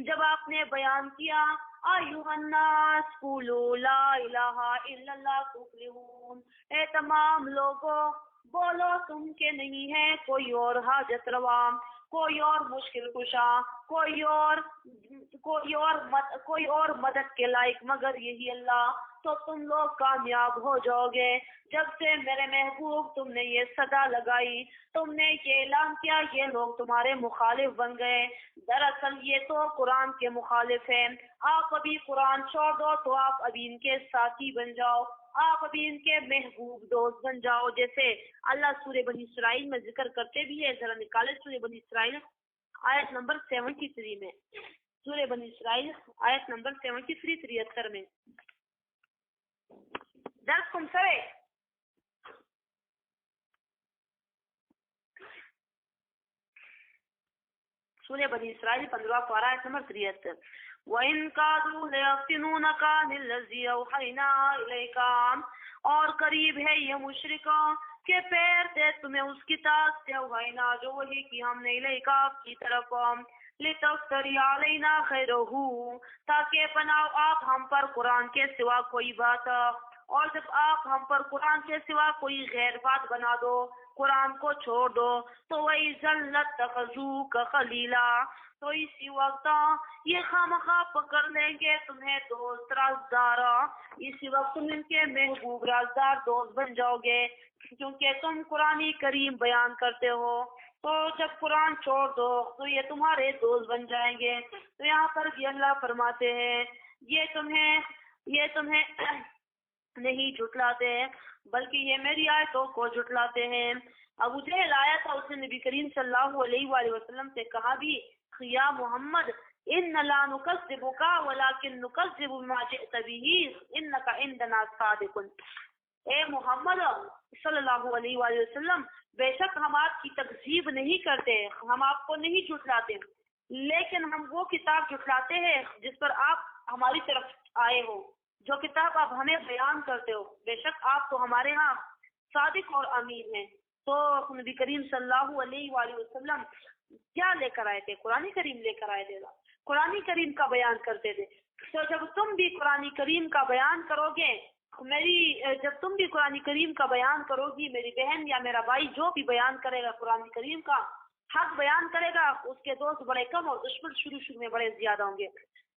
جب آپ نے بیان کیا ایھا الناس قولوا لا الہ الا اللہ تفلحون، اے تمام لوگوں بولو تم کے نہیں ہے کوئی اور حاجت روا، کوئی اور مشکل کشا، کوئی اور مدد کے لائق مگر یہی اللہ، تو تم لوگ کامیاب ہو جاؤ گے۔ جب سے میرے محبوب تم نے یہ صدا لگائی، تم نے یہ اعلان کیا، یہ لوگ تمہارے مخالف بن گئے۔ دراصل یہ تو قرآن کے مخالف ہیں۔ آپ ابھی قرآن چھوڑ دو تو آپ ابھی ان کے ساتھی بن جاؤ، آپ ابھی ان کے محبوب دوست بن جاؤ، جیسے اللہ سورہ بنی اسرائیل میں ذکر کرتے بھی ہے۔ ذرا نکالے سورہ بنی اسرائیل آیت نمبر 73 میں، سورہ بنی اسرائیل آیت نمبر 73 میں۔ درس کم سوے سورہ بنی اسرائیل 15 پارہ آیت نمبر 73۔ وَإِن كَادُوا لَيَفْتِنُونَكَ عَنِ الَّذِي أَوْحَيْنَا إِلَيْكَ، اور قریب ہے یہ مشرکوں کہ پیر دے تمہیں اس کتاب سے اوحینا جو وحی کی ہم نے الیکا آپ کی طرف، لِتَفْتَرِیَ عَلَيْنَا غَیْرَهُ، تاکہ بناؤ آپ ہم پر قرآن کے سوا کوئی بات، اور جب آپ ہم پر قرآن کے سوا کوئی غیر بات بنا دو، قرآن کو چھوڑ دو، تو وَإِذًا لَاتَّخَذُوكَ خَلِيلًا، تو اسی وقت یہ خامخواہ پکڑ لیں گے تمہیں دوست رازدار، اسی وقت تم ان کے محبوب رازدار دوست بن جاؤ گے، کیونکہ تم قرآن کریم بیان کرتے ہو۔ تو جب قرآن چھوڑ دو تو یہ تمہارے دوست بن جائیں گے۔ تو یہاں پر بھی اللہ فرماتے ہیں یہ تمہیں نہیں جھٹلاتے بلکہ یہ میری آیتوں کو جھٹلاتے ہیں۔ ابو جہل آیا تھا، اس نے نبی کریم صلی اللہ علیہ وآلہ وسلم سے کہا بھی یا محمد ان لا نکذبک ولکن نکذب بما جئت به انک عندنا صادق، اے محمد صلی اللہ علیہ وآلہ وسلم بے شک ہم آپ کی تکذیب نہیں کرتے، ہم آپ کو نہیں جھٹلاتے، لیکن ہم وہ کتاب جھٹلاتے ہیں جس پر آپ ہماری طرف آئے ہو، جو کتاب آپ ہمیں بیان کرتے ہو، بے شک آپ تو ہمارے ہاں صادق اور امین ہیں۔ تو نبی کریم صلی اللہ علیہ وآلہ وسلم کیا لے کر آئے تھے؟ قرآن کریم لے کر آئے تھے، قرآن کریم کا بیان کرتے تھے۔ تو جب تم بھی قرآن کریم کا بیان کرو گے، جب تم بھی قرآن کریم کا بیان کرو گی، میری بہن یا میرا بھائی جو بھی بیان کرے گا قرآن کریم کا حق بیان کرے گا، اس کے دوست بڑے کم اور دشمن شروع میں بڑے زیادہ ہوں گے۔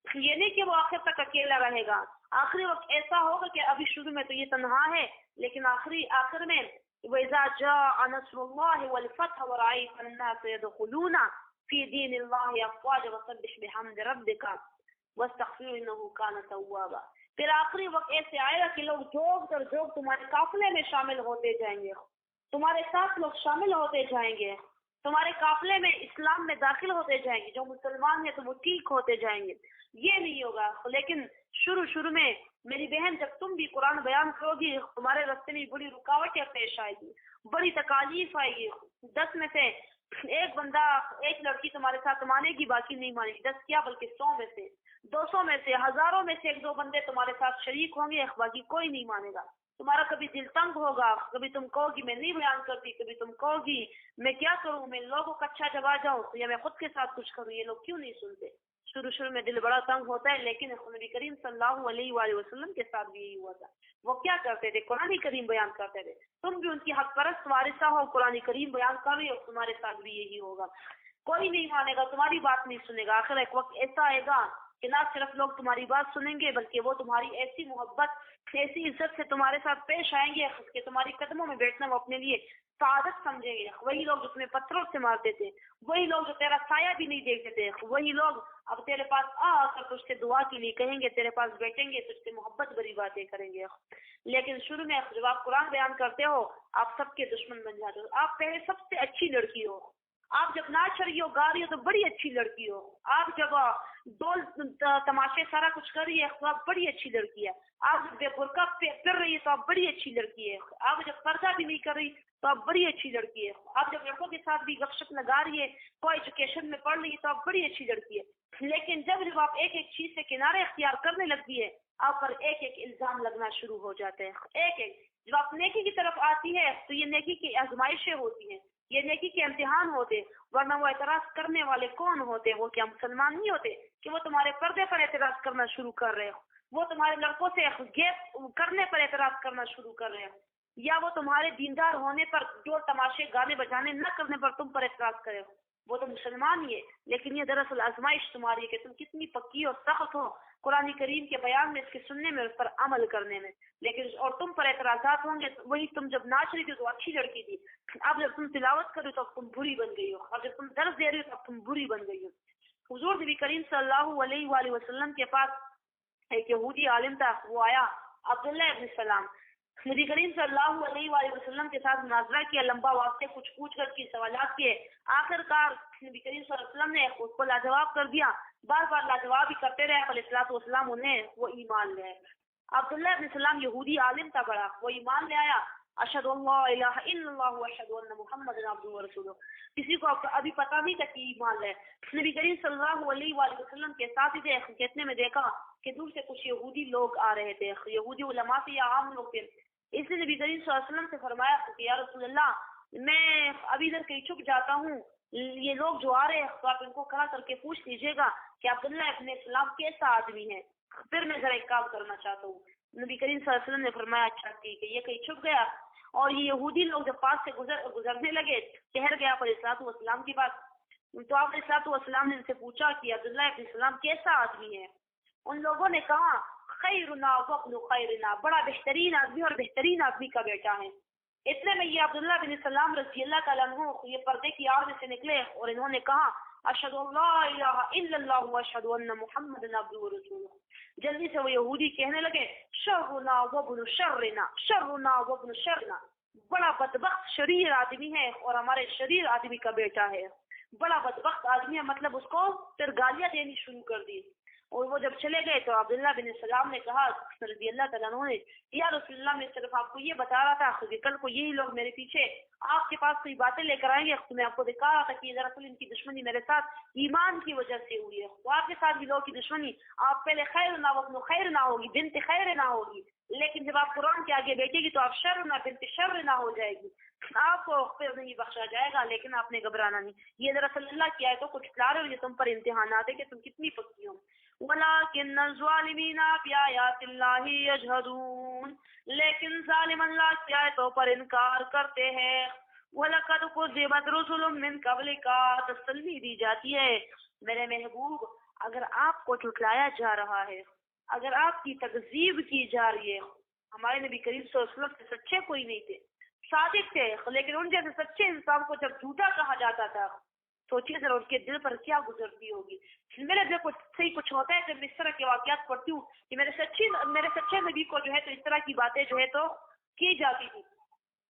یہ نہیں کہ وہ آخر تک اکیلا رہے گا، آخری وقت ایسا ہوگا کہ ابھی شروع میں تو یہ تنہا ہے، لیکن آخر میں وَإِذَا جَاءَ نَصْرُ اللَّهِ وَالْفَتْحُ وَرَأَيْتَ النَّاسَ يَدْخُلُونَ فِي دِينِ اللَّهِ أَفْوَاجًا فَسَبِّحْ بِحَمْدِ رَبِّكَ وَاسْتَغْفِرْهُ إِنَّهُ كَانَ تَوَّابًا۔ پھر آخری وقت ایسے آئے گا کہ لوگ جوگ تمہارے قافلے میں شامل ہوتے جائیں گے، تمہارے ساتھ لوگ شامل ہوتے جائیں گے، تمہارے قافلے میں اسلام میں داخل ہوتے جائیں گے، جو مسلمان ہیں تو وہ ٹھیک ہوتے جائیں گے۔ یہ نہیں ہوگا، لیکن شروع میں میری بہن جب تم بھی قرآن بیان کرو گی، تمہارے راستے میں بڑی رکاوٹیں پیش آئے گی، بڑی تکالیف آئے گی۔ 10 میں سے ایک لڑکی تمہارے ساتھ مانے گی، باقی نہیں مانے گی، 10 کیا بلکہ 100 میں سے، 200 میں سے، ہزاروں میں سے 1-2 بندے تمہارے ساتھ شریک ہوں گے، باقی کوئی نہیں مانے گا۔ تمہارا کبھی دل تنگ ہوگا، کبھی تم کہو گی میں نہیں بیان کرتی، کبھی تم کہو گی میں کیا کروں، میں لوگوں کا اچھا جواب جاؤں یا میں خود کے ساتھ کچھ کروں، یہ لوگ کیوں نہیں سنتے؟ شروع میں دل بڑا تنگ ہوتا ہے، لیکن نبی کریم صلی اللہ علیہ وآلہ وسلم کے ساتھ بھی یہی ہوا تھا. وہ کیا کرتے تھے؟ قرآن کریم بیان کرتے تھے. تم بھی ان کی حق پرست وارثہ ہو، قرآن کریم بیان کر رہی ہو، تمہارے ساتھ بھی یہی ہوگا. کوئی نہیں مانے گا، تمہاری بات نہیں سنے گا. آخر ایک وقت ایسا آئے گا کہ نہ صرف لوگ تمہاری بات سنیں گے، بلکہ وہ تمہاری ایسی محبت، ایسی عزت سے تمہارے ساتھ پیش آئیں گے کہ تمہاری قدموں میں بیٹھنا وہ اپنے لیے سعادت سمجھیں گے. وہی لوگ جو تمہیں پتھروں سے مارتے تھے، وہی لوگ جو تیرا سایہ بھی نہیں دیکھتے تھے، وہی لوگ اب تیرے پاس آ کر تجھ سے دعا کے لیے کہیں گے، تیرے پاس بیٹھیں گے، تجھ سے محبت بھری باتیں کریں گے. لیکن شروع میں جب آپ قرآن بیان کرتے ہو، آپ سب کے دشمن بن جاتے ہو. آپ پہلے سب سے اچھی لڑکی ہو، آپ جب ناچ رہی ہو، گا رہی ہو تو بڑی اچھی لڑکی ہو. آپ جب ڈول تماشے سارا کچھ کر رہی ہے تو آپ بڑی اچھی لڑکی ہے. آپ جب بے برقع پھر رہی ہے تو آپ بڑی اچھی لڑکی ہے. آپ جب پردہ بھی نہیں کر رہی تو آپ بڑی اچھی لڑکی ہے. آپ جب لڑکوں کے ساتھ بھی گپ شپ لگا رہی ہے، کوئی ایجوکیشن میں پڑھ رہی ہے تو آپ بڑی اچھی لڑکی ہے. لیکن جب آپ ایک ایک چیز سے کنارے اختیار کرنے لگتی ہے، آپ پر ایک ایک الزام لگنا شروع ہو جاتے ہیں. ایک ایک جب آپ نیکی کی طرف آتی ہے تو یہ نیکی کی آزمائشیں ہوتی ہیں، یہ نیکی کے امتحان ہوتے. ورنہ وہ اعتراض کرنے والے کون ہوتے؟ وہ کیا مسلمان نہیں ہوتے کہ وہ تمہارے پردے پر اعتراض کرنا شروع کر رہے ہو؟ وہ تمہارے لڑکوں سے گیپ کرنے پر اعتراض کرنا شروع کر رہے ہو، یا وہ تمہارے دیندار ہونے پر، جو تماشے گانے بجانے نہ کرنے پر تم پر اعتراض کرے ہو؟ وہ تو مسلمان ہی ہے. لیکن یہ دراصل آزمائش تمہاری ہے کہ تم کتنی پکی اور سخت ہو قرآن کریم کے بیان میں، اس کے سننے میں، اس پر عمل کرنے میں. لیکن اور تم پر اعتراضات ہوں گے. وہی تم جب ناچ رہی تھی تو اچھی لڑکی تھی، اب جب تم تلاوت کر رہی ہو تو تم بری بن گئی ہو، اور جب تم درس دے رہی ہو تو تم بری بن گئی ہو. حضور نبی کریم صلی اللہ علیہ وآلہ وسلم کے پاس ایک یہودی عالم تھا. وہ آیا، عبداللہ ابن سلام. نبی کریم صلی اللہ علیہ وآلہ وسلم کے ساتھ مناظرہ کیا، لمبا واسطے کچھ پوچھ کر کی سوالات کیے. آخر کار نبی کریم صلی اللہ علیہ وسلم نے اس کو لاجواب کر دیا. بار بار لاجواب ہی کرتے رہے علیہ الصلوۃ والسلام. انہیں وہ ایمان لے آئے. عبداللہ ابن سلام یہودی عالم تھا بڑا، وہ ایمان لے آیا. اشہد اللہ الہ الا اللہ واشہد ان محمد عبدہ ورسولہ. کسی کو ابھی پتہ نہیں تھا کہ ایمان لے. نبی کریم صلی اللہ علیہ وآلہ وسلم کے ساتھ ہی تھے. کتنے میں دیکھا کہ دور سے کچھ یہودی لوگ آ رہے تھے، یہودی علماء سے یا عام لوگ تھے. اس نے نبی کریم صلی اللہ علیہ وسلم سے فرمایا کہ یا رسول اللہ، میں ابھی ادھر کہیں چھپ جاتا ہوں، یہ لوگ جو آ رہے ہیں تو آپ ان کو کھڑا کر کے پوچھ لیجیے گا کہ عبداللہ ابن سلام کیسا آدمی ہے، پھر میں ذرا ایک کام کرنا چاہتا ہوں. نبی کریم صلی اللہ علیہ وسلم نے فرمایا اچھا ٹھیک ہے. یہ کہیں چھپ گیا اور یہ یہودی لوگ جب پاس سے گزرنے لگے، ٹھہر گیا علیہ الصلوۃ والسلام کی بات. تو آپ علیہ الصلوۃ والسلام نے ان سے پوچھا کہ عبداللہ ابن سلام کیسا آدمی ہے؟ ان لوگوں نے کہا خیرنا وابن خیرنا، بڑا بہترین آدمی اور بہترین آدمی کا بیٹا ہے. اتنے میں یہ عبداللہ بن سلام رضی اللہ تعالیٰ عنہ یہ پردے کی آڑ میں سے نکلے اور انہوں نے کہا اشہد اللہ الہ الا اللہ واشہد ان محمد عبدہ ورسولہ. جلدی سے وہ یہودی کہنے لگے شرنا وابن شرنا، شرنا وابن شرنا، بڑا بدبخت شریر آدمی ہے اور ہمارے شریر آدمی کا بیٹا ہے. بڑا بدبخت آدمی ہے، مطلب اس کو پھر گالیاں دینی شروع کر دی. اور وہ جب چلے گئے تو عبداللہ بن سلام نے کہا رضی اللہ تعالیٰ عنہ نے، یا رسول اللہ میں صرف آپ کو یہ بتا رہا تھا کہ کل کو یہی لوگ میرے پیچھے آپ کے پاس کوئی باتیں لے کر آئیں گے تو میں آپ کو دکھا رہا تھا کہ دراصل ان کی دشمنی میرے ساتھ ایمان کی وجہ سے ہوئی ہے. تو آپ کے ساتھ بھی لوگوں کی دشمنی، آپ پہلے خیر نہ وابن خیر نہ ہوگی، بنت خیر نہ ہوگی، لیکن جب آپ قرآن کے آگے بیٹھے گی تو آپ شر نہ بنت شر نہ ہو جائے گی. آپ کو پھر نہیں بخشا جائے گا، لیکن آپ نے گھبرانا نہیں. یہ دراصل اللہ کی آیتوں کو ٹھکرا رہے ہو، یہ تم پر امتحانات ہے کہ تم کتنی پکی ہو. وَلَٰكِنَّ الظَّالِمِينَ بِآيَاتِ اللَّهِ يَجْحَدُونَ، لیکن ظالم اللہ کی آیتوں پر انکار کرتے ہیں. وَلَقَدْ كُذِّبَتْ رُسُلٌ مِّن قَبْلِكَ، تسلی دی جاتی ہے میرے محبوب اگر آپ کو جھٹلایا جا رہا ہے، اگر آپ کی تکذیب کی جا رہی ہے. ہمارے نبی کریم صلی اللہ علیہ وسلم سے سچے کوئی نہیں تھے، صادق تھے، لیکن ان جیسے سچے انسان کو جب جھوٹا کہا جاتا تھا، سوچیے ذرا ان کے دل پر کیا گزرتی ہوگی. میرے دل کو صحیح کچھ ہوتا ہے جب میں اس طرح کے واقعات پڑھتی ہوں کہ میرے سچے نبی کو جو ہے تو اس طرح کی باتیں جو ہے تو کی جاتی تھی.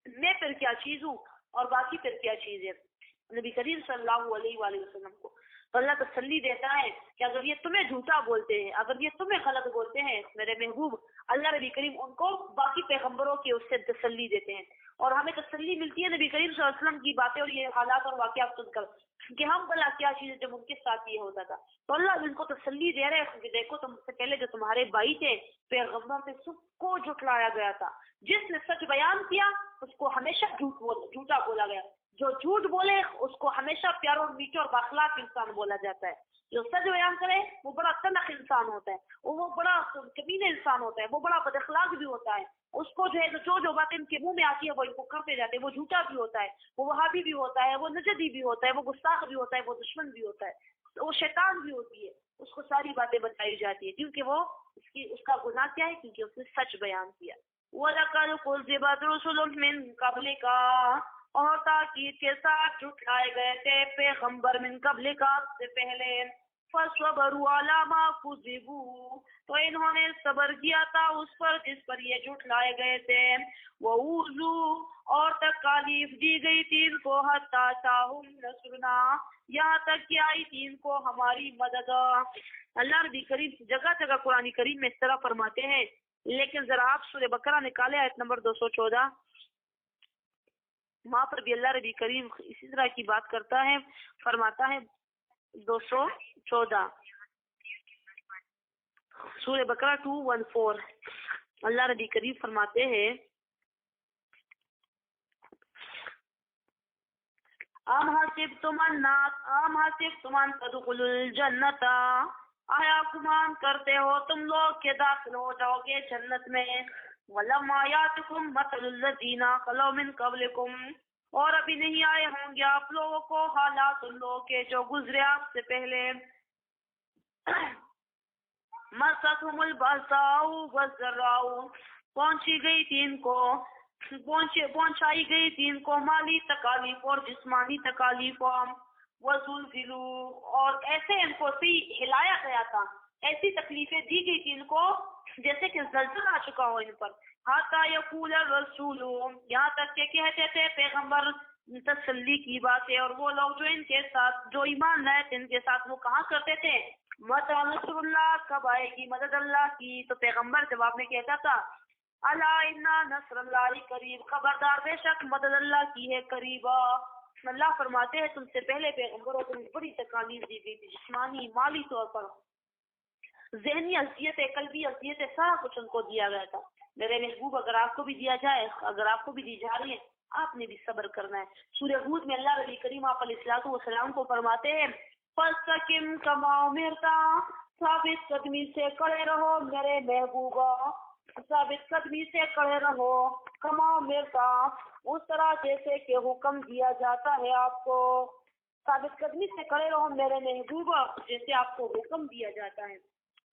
میں پھر کیا چیز ہوں اور باقی پھر کیا چیز ہے. نبی کریم صلی اللہ علیہ وآلہ وسلم کو اللہ تسلی دیتا ہے کہ اگر یہ تمہیں جھوٹا بولتے ہیں، اگر یہ تمہیں غلط بولتے ہیں میرے محبوب، اللہ نبی کریم ان کو باقی پیغمبروں کی اس سے تسلی دیتے ہیں. اور ہمیں تسلی ملتی ہے نبی کریم صلی اللہ علیہ وسلم کی باتیں اور یہ حالات اور واقعات سن کر. کہ ہم بلا کیا چیز جب ان کے ساتھ یہ ہوتا تھا. تو اللہ ان کو تسلی دے رہے ہیں کہ دیکھو تم سے پہلے جو تمہارے بھائی تھے پیغمبر سے سب کو جھٹلایا گیا تھا. جس نے سچ بیان کیا اس کو ہمیشہ جھوٹا بولا گیا. جو جھوٹ بولے اس کو ہمیشہ پیارا اور میٹھا اور باخلاق انسان بولا جاتا ہے. جو سچ بیان کرے وہ بڑا تنخ انسان ہوتا ہے, وہ بڑا کمینے انسان ہوتا ہے, وہ بڑا بد اخلاق بھی ہوتا ہے. اس کو جو ہے جو باتیں ان کے منہ میں آتی ہے وہ ان کو کرتے جاتے ہیں. وہ جھوٹا بھی ہوتا ہے, وہ وہابی بھی ہوتا ہے, وہ نجدی بھی ہوتا ہے, وہ گستاخ بھی ہوتا ہے, وہ دشمن بھی ہوتا ہے, وہ شیطان بھی ہوتی ہے. اس کو ساری باتیں بتائی جاتی ہے کیونکہ وہ اس کا گناہ کیا ہے, کیونکہ اس نے سچ بیان کیا. وَلَقَدْ كُذِّبَتْ رُسُلٌ مِّن قَبْلِكَ, اور تاکید کے ساتھ جھٹلائے گئے تھے پیغمبر من قبلک سے پہلے. فَصَبَرُوا عَلَىٰ مَا كُذِّبُوا, تو انہوں نے صبر کیا تھا اس پر جس پر یہ جھٹلائے گئے تھے. وَأُوذُوا, اور تکالیف دی گئی تھی ان کو. حَتَّىٰ أَتَاهُمْ نَصْرُنَا, یہاں تک کہ آئی تھی ان کو ہماری مدد. اللہ نبی کریم جگہ جگہ قرآن کریم میں اس طرح فرماتے ہیں, لیکن ذرا آپ سورہ بقرہ نکالے آیت نمبر 214, وہاں پر بھی اللہ نبی کریم اسی طرح کی بات کرتا ہے. فرماتا ہے 214 سورہ بقرہ 214, اللہ نبی کریم فرماتے ہیں ام حسبتم ان تدخلوا الجنت, آیا گمان کرتے ہو تم لوگ کہ داخل ہو جاؤ گے جنت میں. ولما یاتکم مثل الذین خلو من قبلکم, اور ابھی نہیں آئے ہوں گے آپ لوگوں کو حالات ان لوگوں کے جو گزرے آپ سے پہلے. مستهم البأساء والضراء, پہنچائی گئی تھی ان کو مالی تکالیف اور جسمانی تکالیف. وزلزلوا, اور ایسے ان کو ہلایا گیا تھا, ایسی تکلیفیں دی گئی تھی ان کو جیسے کہ زلزلہ آ چکا ہو ان پر. حتی یقول الرسول, یہاں تک کہ کہتے تھے پیغمبر تسلی کی باتیں, اور وہ لوگ جو ان کے ساتھ جو ایمان لائے تھے ان کے ساتھ وہ کہا کرتے تھے متى نصر اللہ, کب آئے گی مدد اللہ کی. تو پیغمبر جواب میں کہتا تھا الا ان نصر اللہ قریب, خبردار بے شک مدد اللہ کی ہے قریب. اللہ فرماتے ہیں تم سے پہلے پیغمبروں کو بڑی تکالیف دی گئی تھی, جسمانی مالی طور پر, ذہنی اذیت, قلبی اذیت, سارا کچھ ان کو دیا گیا تھا. میرے محبوب اگر آپ کو بھی دیا جائے, اگر آپ کو بھی دی جا رہی ہے, آپ نے بھی صبر کرنا ہے. سورہ ہود میں اللہ نبی کریم آپ علیہ الصلوۃ والسلام کو فرماتے ہیں فَاسْتَقِمْ كَمَا أُمِرْتَ, ثابت قدمی سے کھڑے رہو میرے محبوبہ, ثابت قدمی سے کھڑے رہو. کما أُمِرْتَ, اس طرح جیسے کہ حکم دیا جاتا ہے آپ کو. ثابت قدمی سے کھڑے رہو میرے محبوبہ جیسے آپ کو حکم دیا جاتا ہے.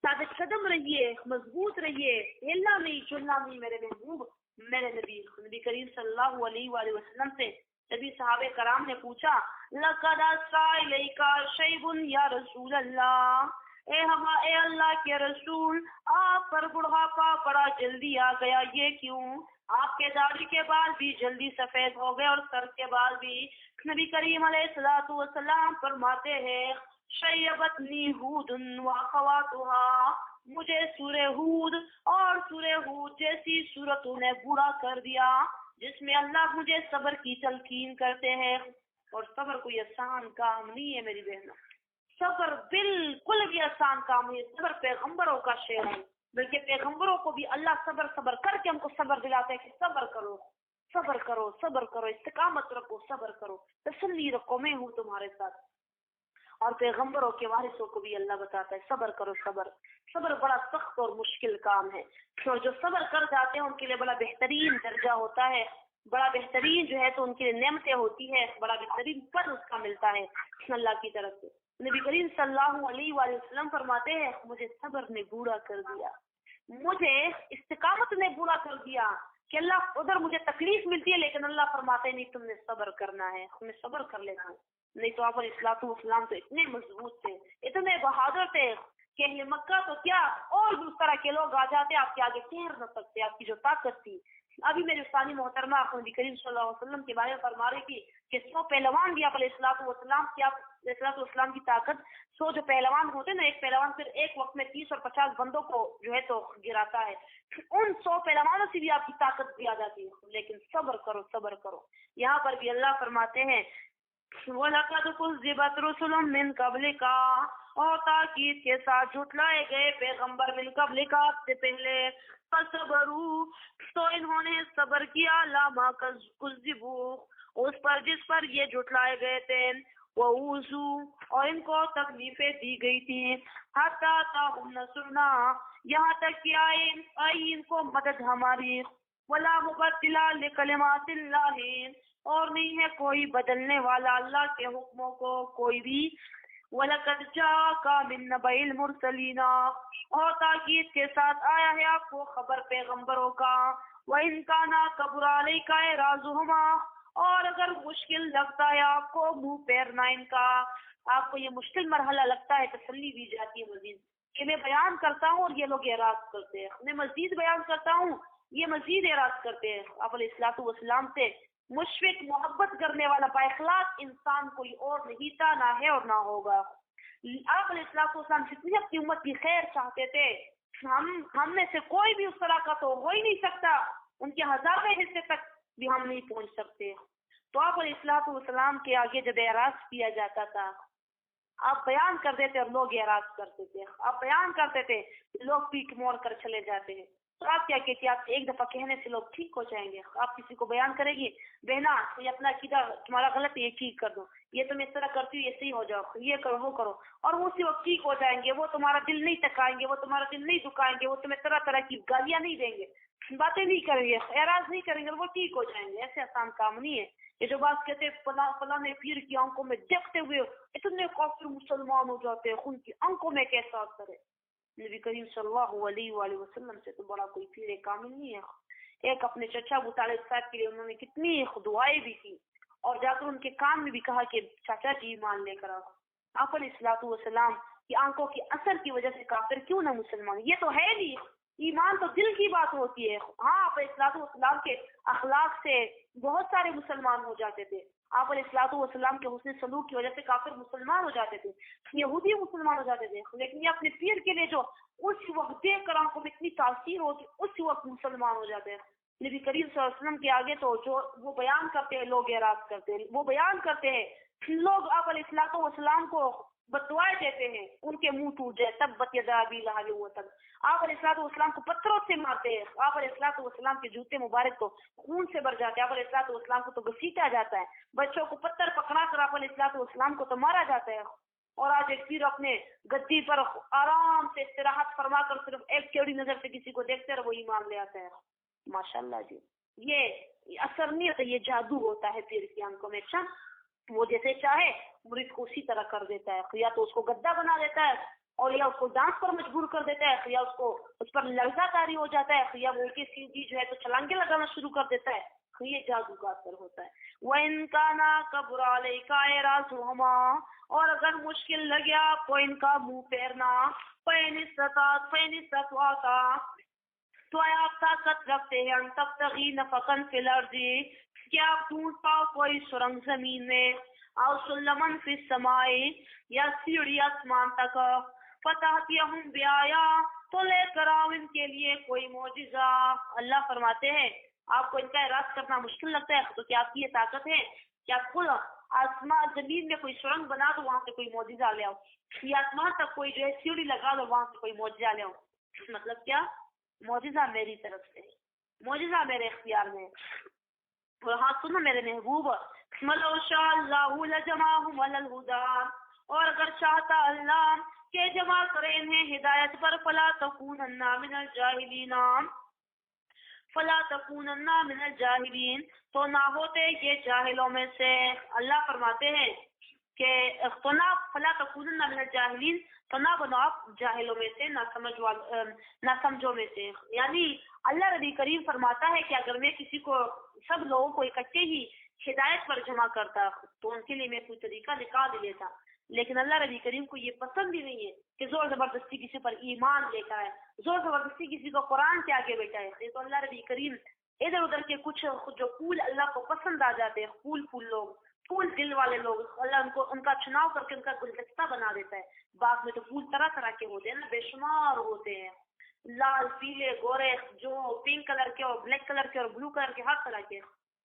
ثابت قدم رہیے, مضبوط رہیے, ہلنا نہیں چلنا نہیں میرے محبوب. میرے نبی کریم صلی اللہ علیہ وآلہ وسلم سے نبی صحابہ کرام نے پوچھا لَقَدْ أَسْرَىٰ إِلَيْكَ شَيْبٌ یا رسول اللہ, اے اللہ کے رسول, آپ پر بڑھاپا بڑا جلدی آ گیا, یہ کیوں؟ آپ کے داڑھی کے بال بھی جلدی سفید ہو گئے اور سر کے بال بھی. نبی کریم علیہ الصلوۃ والسلام فرماتے ہیں شیبتنی ہود واخواتها, مجھے سورہ ہود اور سورہ ہود جیسی سورتوں نے بوڑھا کر دیا, جس میں اللہ مجھے صبر کی تلقین کرتے ہیں. اور صبر کوئی آسان کام نہیں ہے میری بہنوں, صبر بالکل بھی آسان کام نہیں ہے. صبر پیغمبروں کا شعر ہے, بلکہ پیغمبروں کو بھی اللہ صبر کر کے ہم کو صبر دلاتے ہیں کہ صبر کرو, صبر کرو, صبر کرو, استقامت رکھو, صبر کرو, تسلی رکھو, میں ہوں تمہارے ساتھ. اور پیغمبروں کے وارثوں کو بھی اللہ بتاتا ہے صبر کرو. صبر بڑا سخت اور مشکل کام ہے, تو جو صبر کر جاتے ہیں ان کے لیے بڑا بہترین درجہ ہوتا ہے, بڑا بہترین جو ہے تو ان کے لیے نعمتیں ہوتی ہے, بڑا بہترین پر اس کا ملتا ہے اللہ کی طرف سے. نبی کریم صلی اللہ علیہ وآلہ وسلم فرماتے ہیں مجھے صبر نے بوڑھا کر دیا, مجھے استقامت نے بوڑھا کر دیا. کہ اللہ ادھر مجھے تکلیف ملتی ہے لیکن اللہ فرماتے نہیں تم نے صبر کرنا ہے, تم نے صبر کر لینا ہے. نہیں تو آپ علیہ الصلوۃ والسلام تو اتنے مضبوط تھے, اتنے بہادر تھے کہ اہل مکہ تو کیا اور بھی اس طرح کے لوگ آ جاتے آپ کے آگے ٹھہر نہ سکتے. آپ کی جو طاقت تھی, ابھی میرے ثانی محترمہ نبی کریم صلی اللہ علیہ وسلم کے بارے میں فرما رہی تھی کہ 100 پہلوان بھی آپ علیہ الصلوۃ والسلام کی, آپ علیہ الصلوۃ والسلام کی طاقت 100 جو پہلوان ہوتے نا, ایک پہلوان پھر ایک وقت میں 30 اور 50 بندوں کو جو ہے تو گراتا ہے, ان 100 پہلوانوں سے بھی آپ کی طاقت زیادہ تھی. لیکن صبر کرو, صبر کرو. یہاں پر بھی اللہ فرماتے ہیں وَلَقَدْ كُذِّبَتْ رُسُلٌ مِّن قَبْلِكَ اور تاکید کے ساتھ جھٹلائے گئے پیغمبر من قبلک آپ سے پہلے، فَصَبَرُوا تو انہوں نے صبر کیا، لَمَا كُذِّبُوا اس پر جس پر یہ جھٹلائے گئے تھے، وَأُوذُوا اور ان کو تکلیفیں دی گئی تھی، حَتَّىٰ أَتَاهُمْ نَصْرُنَا یہاں تک کہ آئی ان کو مدد ہماری، وَلَا مُبَدِّلَ لِكَلِمَاتِ اللَّهِ اور نہیں ہے کوئی بدلنے والا اللہ کے حکموں کو کوئی بھی، وَلَقَدْ جَاءَكَ مِن نَبَإِ الْمُرْسَلِينَ اور تاکید کے ساتھ آیا ہے آپ کو خبر پیغمبروں کا، وَإِنْ كَانَ كَبُرَ عَلَيْكَ إِعْرَاضُهُمَا اور اگر مشکل لگتا ہے آپ کو منہ پھیرنا ان کا، آپ کو یہ مشکل مرحلہ لگتا ہے، تسلی دی جاتی ہے مزید کہ میں بیان کرتا ہوں اور یہ لوگ اعراض کرتے ہیں، میں مزید بیان کرتا ہوں یہ مزید اعراض کرتے ہیں۔ آپ علیہ الصلوۃ والسلام سے مشفق محبت کرنے والا بااخلاق انسان کوئی اور نہیں تھا، نہ ہے اور نہ ہوگا۔ آپ علیہ الصلوۃ والسلام جتنی اپنی امت کی خیر چاہتے تھے، ہم میں سے کوئی بھی اس طرح کا تو ہو ہی نہیں سکتا، ان کے ہزاروں حصے تک بھی ہم نہیں پہنچ سکتے۔ تو آپ علیہ الصلوۃ والسلام کے آگے جب اعراض کیا جاتا تھا، آپ بیان کرتے تھے اور لوگ اعراض کرتے تھے، آپ بیان کرتے تھے لوگ پیٹ موڑ کر چلے جاتے ہیں، تو آپ کیا کہتے ہیں؟ آپ ایک دفعہ کہنے سے لوگ ٹھیک ہو جائیں گے؟ آپ کسی کو بیان کرے گی، بہنا یہ اپنا عقیدہ تمہارا غلط ہے، یہ ٹھیک کر دو، یہ تم اس طرح کرتی ہو، یہ صحیح ہو جاؤ، یہ کرو وہ کرو، اور وہ اسی وقت ٹھیک ہو جائیں گے، وہ تمہارا دل نہیں تکائیں گے، وہ تمہارا دل نہیں دکھائیں گے، وہ تمہیں طرح طرح کی گالیاں نہیں دیں گے، باتیں نہیں کریں گے، اعراض نہیں کریں گے، وہ ٹھیک ہو جائیں گے۔ ایسے آسان کام نہیں ہے۔ یہ جو بات کہتے ہیں فلاں نے پیر کی آنکھوں میں دیکھتے ہوئے اتنے کافر مسلمان ہو جاتے ہیں، ان کی آنکھوں میں کیسا اثر ہے؟ نبی کریم صلی اللہ علیہ وآلہ وسلم سے تو بڑا کوئی پیر کامل نہیں ہے۔ ایک اپنے چچا ابو طالب صاحب کے لیے انہوں نے کتنی دعائیں بھی کی، اور جا کر ان کے کام میں بھی کہا کہ چاچا جی ایمان لے کر آؤ۔ آپ علیہ الصلوۃ والسلام کی آنکھوں کے اثر کی وجہ سے کافر کیوں نہ مسلمان؟ یہ تو ہے نہیں، ایمان تو دل کی بات ہوتی ہے۔ ہاں، آپ علیہ الصلوۃ والسلام کے اخلاق سے بہت سارے مسلمان ہو جاتے تھے، آپ علیہ الصلوۃ والسلام کے حسن سلوک کی وجہ سے کافر مسلمان ہو جاتے تھے، یہودی مسلمان ہو جاتے تھے، لیکن یہ اپنے پیر کے لیے جو اس وقت دیکھ کر آنکھوں میں اتنی تاثیر ہوتی، اس وقت مسلمان ہو جاتے ہیں۔ نبی کریم صلی اللہ علیہ وسلم کے آگے تو جو وہ بیان کرتے ہیں لوگ اعراض کرتے ہیں، وہ بیان کرتے ہیں لوگ آپ علیہ الصلوۃ والسلام کو بددعائیں دیتے ہیں، ان کے منہ ٹوٹ جائے، تبت یدا ابی لہب وتب۔ آپ علیہ الصلوۃ والسلام کو پتھروں سے مارتے ہیں، آپ علیہ الصلوۃ والسلام کے جوتے مبارک تو خون سے بھر جاتے ہیں، آپ علیہ الصلوۃ والسلام کو تو گھسیٹا جاتا ہے، بچوں کو پتھر پکڑا کر آپ علیہ الصلوۃ والسلام کو تو مارا جاتا ہے۔ اور آج ایک پیر اپنے گدی پر آرام سے استراحت فرما کر صرف ایک چوڑی نظر سے کسی کو دیکھتے ہیں، وہ ایمان لے آتا ہے۔ ماشاءاللہ جی، یہ اثر نہیں ہوتا، یہ جادو ہوتا ہے پیر کی آنکھوں میں۔ اچھا، وہ جیسے چاہے مرید کو اسی طرح کر دیتا ہے، یا تو اس کو گدا بنا دیتا ہے، اور یا اس کو ڈانس پر مجبور کر دیتا ہے، یا اس کو اس پر لرزہ طاری ہو جاتا ہے، یا وہ الٹی سیدھی جو ہے تو چھلانگے لگانا شروع کر دیتا ہے۔ یہ جادو کا اثر ہوتا ہے۔ وَإِن كَانَ كَبُرَ عَلَيْكَ إِعْرَاضُهُمَا اور اگر مشکل لگے آپ کو ان کا منہ پھیرنا، فَإِنِ اسْتَطَعْتَ تو آپ طاقت رکھتے ہیں، ان تبتغی نفقاً فی الارض کہ آپ ڈھونڈ پاؤ کوئی سرنگ زمین میں، او سلمن فی السماء یا سیڑھی آسمان تک، فتأتیہم بآیا تو لے کر آؤ ان کے لیے کوئی معجزہ۔ اللہ فرماتے ہیں آپ کو ان کا اعراض کرنا مشکل لگتا ہے تو کیا آپ کی یہ طاقت ہے کہ آپ خود آسمان زمین میں کوئی سرنگ بنا دو، وہاں سے کوئی معجزہ لے آؤ، یا آسمان تک کوئی جو ہے سیڑھی لگا دو، وہاں سے کوئی معجزہ لے آؤ؟ مطلب کیا؟ معجزہ میری طرف سے، معجزہ میرے اختیار میں۔ اور ہاں سنو میرے محبوب، وَلَوْ شَاءَ اللَّهُ لَجَمَعَهُمْ عَلَى الْهُدَىٰ اور اگر چاہتا اللہ کہ جمع کرے انہیں ہدایت پر، فَلَا تَكُونَنَّ مِنَ الْجَاهِلِينَ فَلَا تَكُونَنَّ مِنَ الْجَاهِلِينَ تو نہ ہوتے یہ جاہلوں میں سے۔ اللہ فرماتے ہیں کہ فَلَا تَكُونَنَّ مِنَ الْجَاهِلِينَ تو نہ بنو آپ جاہلوں میں سے، نہ سمجھو میں سے۔ یعنی اللہ نبی کریم فرماتا ہے کہ اگر میں کسی کو سب لوگوں کو اکٹھے ہی ہدایت پر جمع کرتا تو ان کے لیے میں کوئی طریقہ نکال لیتا، لیکن اللہ نبی کریم کو یہ پسند ہی نہیں ہے کہ زور زبردستی کسی پر ایمان لے کر آئے، زور زبردستی کسی کو قرآن کے آگے بیٹھائے۔ یہ تو اللہ نبی کریم ادھر ادھر کے کچھ جو پھول اللہ کو پسند آ جاتے ہیں، پھول لوگ، پھول دل والے لوگ، اللہ ان کا چناؤ کر کے ان کا گلدستہ بنا دیتا ہے۔ باغ میں تو پھول طرح طرح کے ہوتے ہیں نا، بے شمار ہوتے ہیں، لال، پیلے، گورے، جو پنک کلر کے اور بلیک کلر کے اور بلو کلر کے، ہر طرح کے۔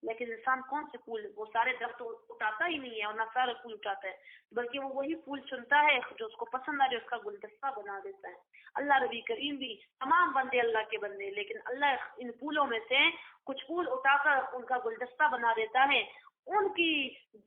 لیکن انسان کون سے پھول، وہ سارے درخت اٹھاتا ہی نہیں ہے اور نہ سارے پھول اٹھاتا ہے، بلکہ وہ وہی پھول چنتا ہے جو اس کو پسند آ رہے اس کا گلدستہ بنا دیتا ہے۔ اللہ نبی کریم بھی تمام بندے اللہ کے بندے، لیکن اللہ ان پھولوں میں سے کچھ پھول اٹھا کر ان کا گلدستہ بنا دیتا ہے، ان کی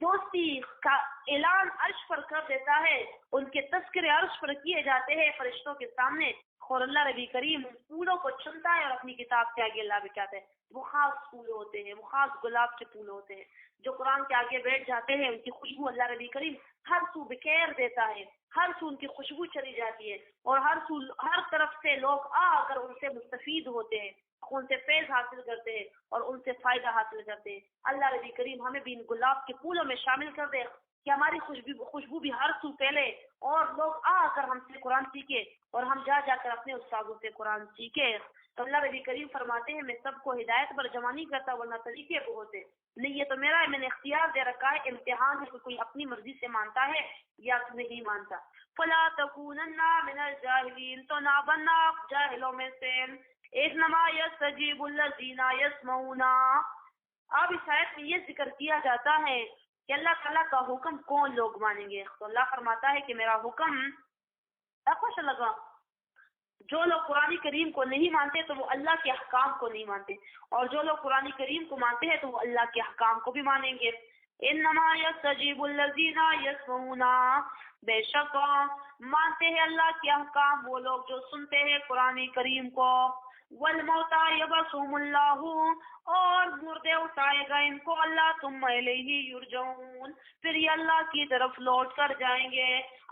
دوستی کا اعلان عرش پر کر دیتا ہے، ان کے تذکرے عرش پر کیے جاتے ہیں فرشتوں کے سامنے، اور اللہ نبی کریم پھولوں کو چنتا ہے اور اپنی کتاب کے آگے اللہ بچاتا ہے۔ وہ خاص پھول ہوتے ہیں، وہ خاص گلاب کے پھول ہوتے ہیں جو قرآن کے آگے بیٹھ جاتے ہیں، ان کی خوشبو اللہ نبی کریم ہر سو بکھیر دیتا ہے، ہر سو ان کی خوشبو چلی جاتی ہے، اور ہر طرف سے لوگ آ کر ان سے مستفید ہوتے ہیں، ان سے فیض حاصل کرتے ہیں اور ان سے فائدہ حاصل کرتے ہیں۔ اللہ نبی کریم ہمیں بھی ان گلاب کے پھولوں میں شامل کر دے کہ ہماری خوشبو بھی ہر سو پھیلے اور لوگ آ کر ہم سے قرآن سیکھے اور ہم جا کر اپنے استادوں سے قرآن سیکھے۔ تو اللہ نبی کریم فرماتے ہیں میں سب کو ہدایت پر جمع نہیں کرتا ورنہ طریقے بہت ہیں، نہیں یہ تو میرا ہے، میں نے اختیار دے رکھا ہے، امتحان ہے کہ کوئی اپنی مرضی سے مانتا ہے یا نہیں مانتا۔ فلا تکونن من الجاہلین، تو نہ بننا جاہلوں میں سے۔ انما یستجیب الذین یسمعون، اب اس آیت میں یہ ذکر کیا جاتا ہے کہ اللہ تعالیٰ کا حکم کون لوگ مانیں گے۔ تو اللہ فرماتا ہے کہ میرا حکم خوش لگا، جو لوگ قرآن کریم کو نہیں مانتے تو وہ اللہ کے احکام کو نہیں مانتے، اور جو لوگ قرآن کریم کو مانتے ہیں تو وہ اللہ کے احکام کو بھی مانیں گے۔ انما یستجیب الذین یسمعون، بے شک مانتے ہیں اللہ کے احکام وہ لوگ جو سنتے ہیں قرآن کریم کو۔ والموتى یبعثهم اللہ، اور مردے اٹھائے گا ان کو اللہ، ثم الیہ یرجعون، پھر یہ اللہ کی طرف لوٹ کر جائیں گے۔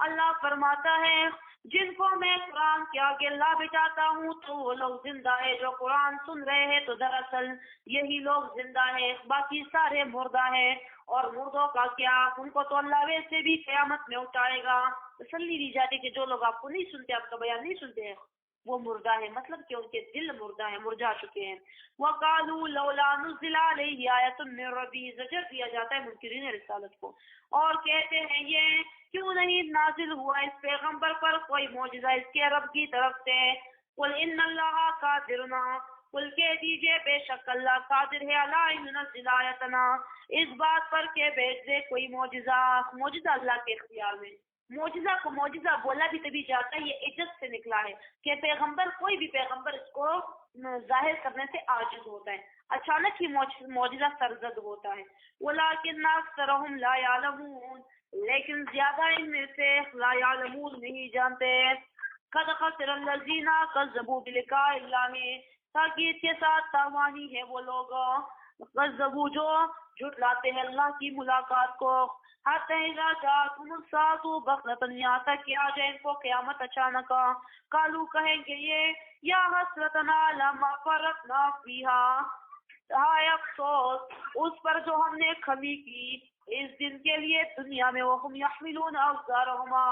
اللہ فرماتا ہے جن کو میں قرآن کے آگے لا بچاتا ہوں تو وہ لوگ زندہ ہے، جو قرآن سن رہے ہیں تو دراصل یہی لوگ زندہ ہیں، باقی سارے مردہ ہیں، اور مردوں کا کیا، ان کو تو اللہ ویسے بھی قیامت میں اٹھائے گا۔ تسلی دی جاتی کہ جو لوگ آپ کو نہیں سنتے، آپ کا بیان نہیں سنتے ہیں، وہ مردہ ہے، مطلب کہ ان کے دل مردہ ہیں، مرجا چکے ہیں۔ وَقَالُوا لَوْلَا نُزِّلَ عَلَيْهِ آیَةٌ مِّن رَّبِّهِ، زجر دیا جاتا ہے منکرین رسالت کو، اور کہتے ہیں یہ کیوں نہیں نازل ہوا اس پیغمبر پر کوئی معجزہ اس کے رب کی طرف سے۔ قُلْ إِنَّ اللَّهَ قَادِرٌ، قل کہہ دیجئے بے شک اللہ قادر ہے، عَلَىٰ أَن يُنَزِّلَ آیَةً، اس بات پر کہ بھیج دے کوئی معجزہ۔ معجزہ اللہ کے اختیار میں، معجزہ کو معجزہ بولا بھی تبھی جاتا ہے، یہ عجز سے نکلا ہے کہ پیغمبر، کوئی بھی پیغمبر اس کو ظاہر کرنے سے عاجز ہوتا ہے، اچانک ہی معجزہ سرزد ہوتا ہے۔ وَلَٰكِنَّ أَكْثَرَهُمْ لَا يَعْلَمُونَ، لیکن زیادہ ان میں سے لا يعلمون نہیں جانتے۔ قَدْ خَسِرَ الَّذِينَ كَذَّبُوا بِلِقَاءِ اللَّهِ، تاکید کے ساتھ تاوانی ہے وہ لوگ کذبوا جو جھٹلاتے ہیں اللہ کی ملاقات کو۔ حتی اذا جاءتهم الساعة بغتة، یہاں تک کہ آ جائے ان کو قیامت اچانک، قالوا کہیں گے یہ، یا حسرتنا علی ما فرطنا فیہا، ہائے افسوس اس پر جو ہم نے کمی کی اس دن کے لیے دنیا میں، وہم یحملون اوزارہما،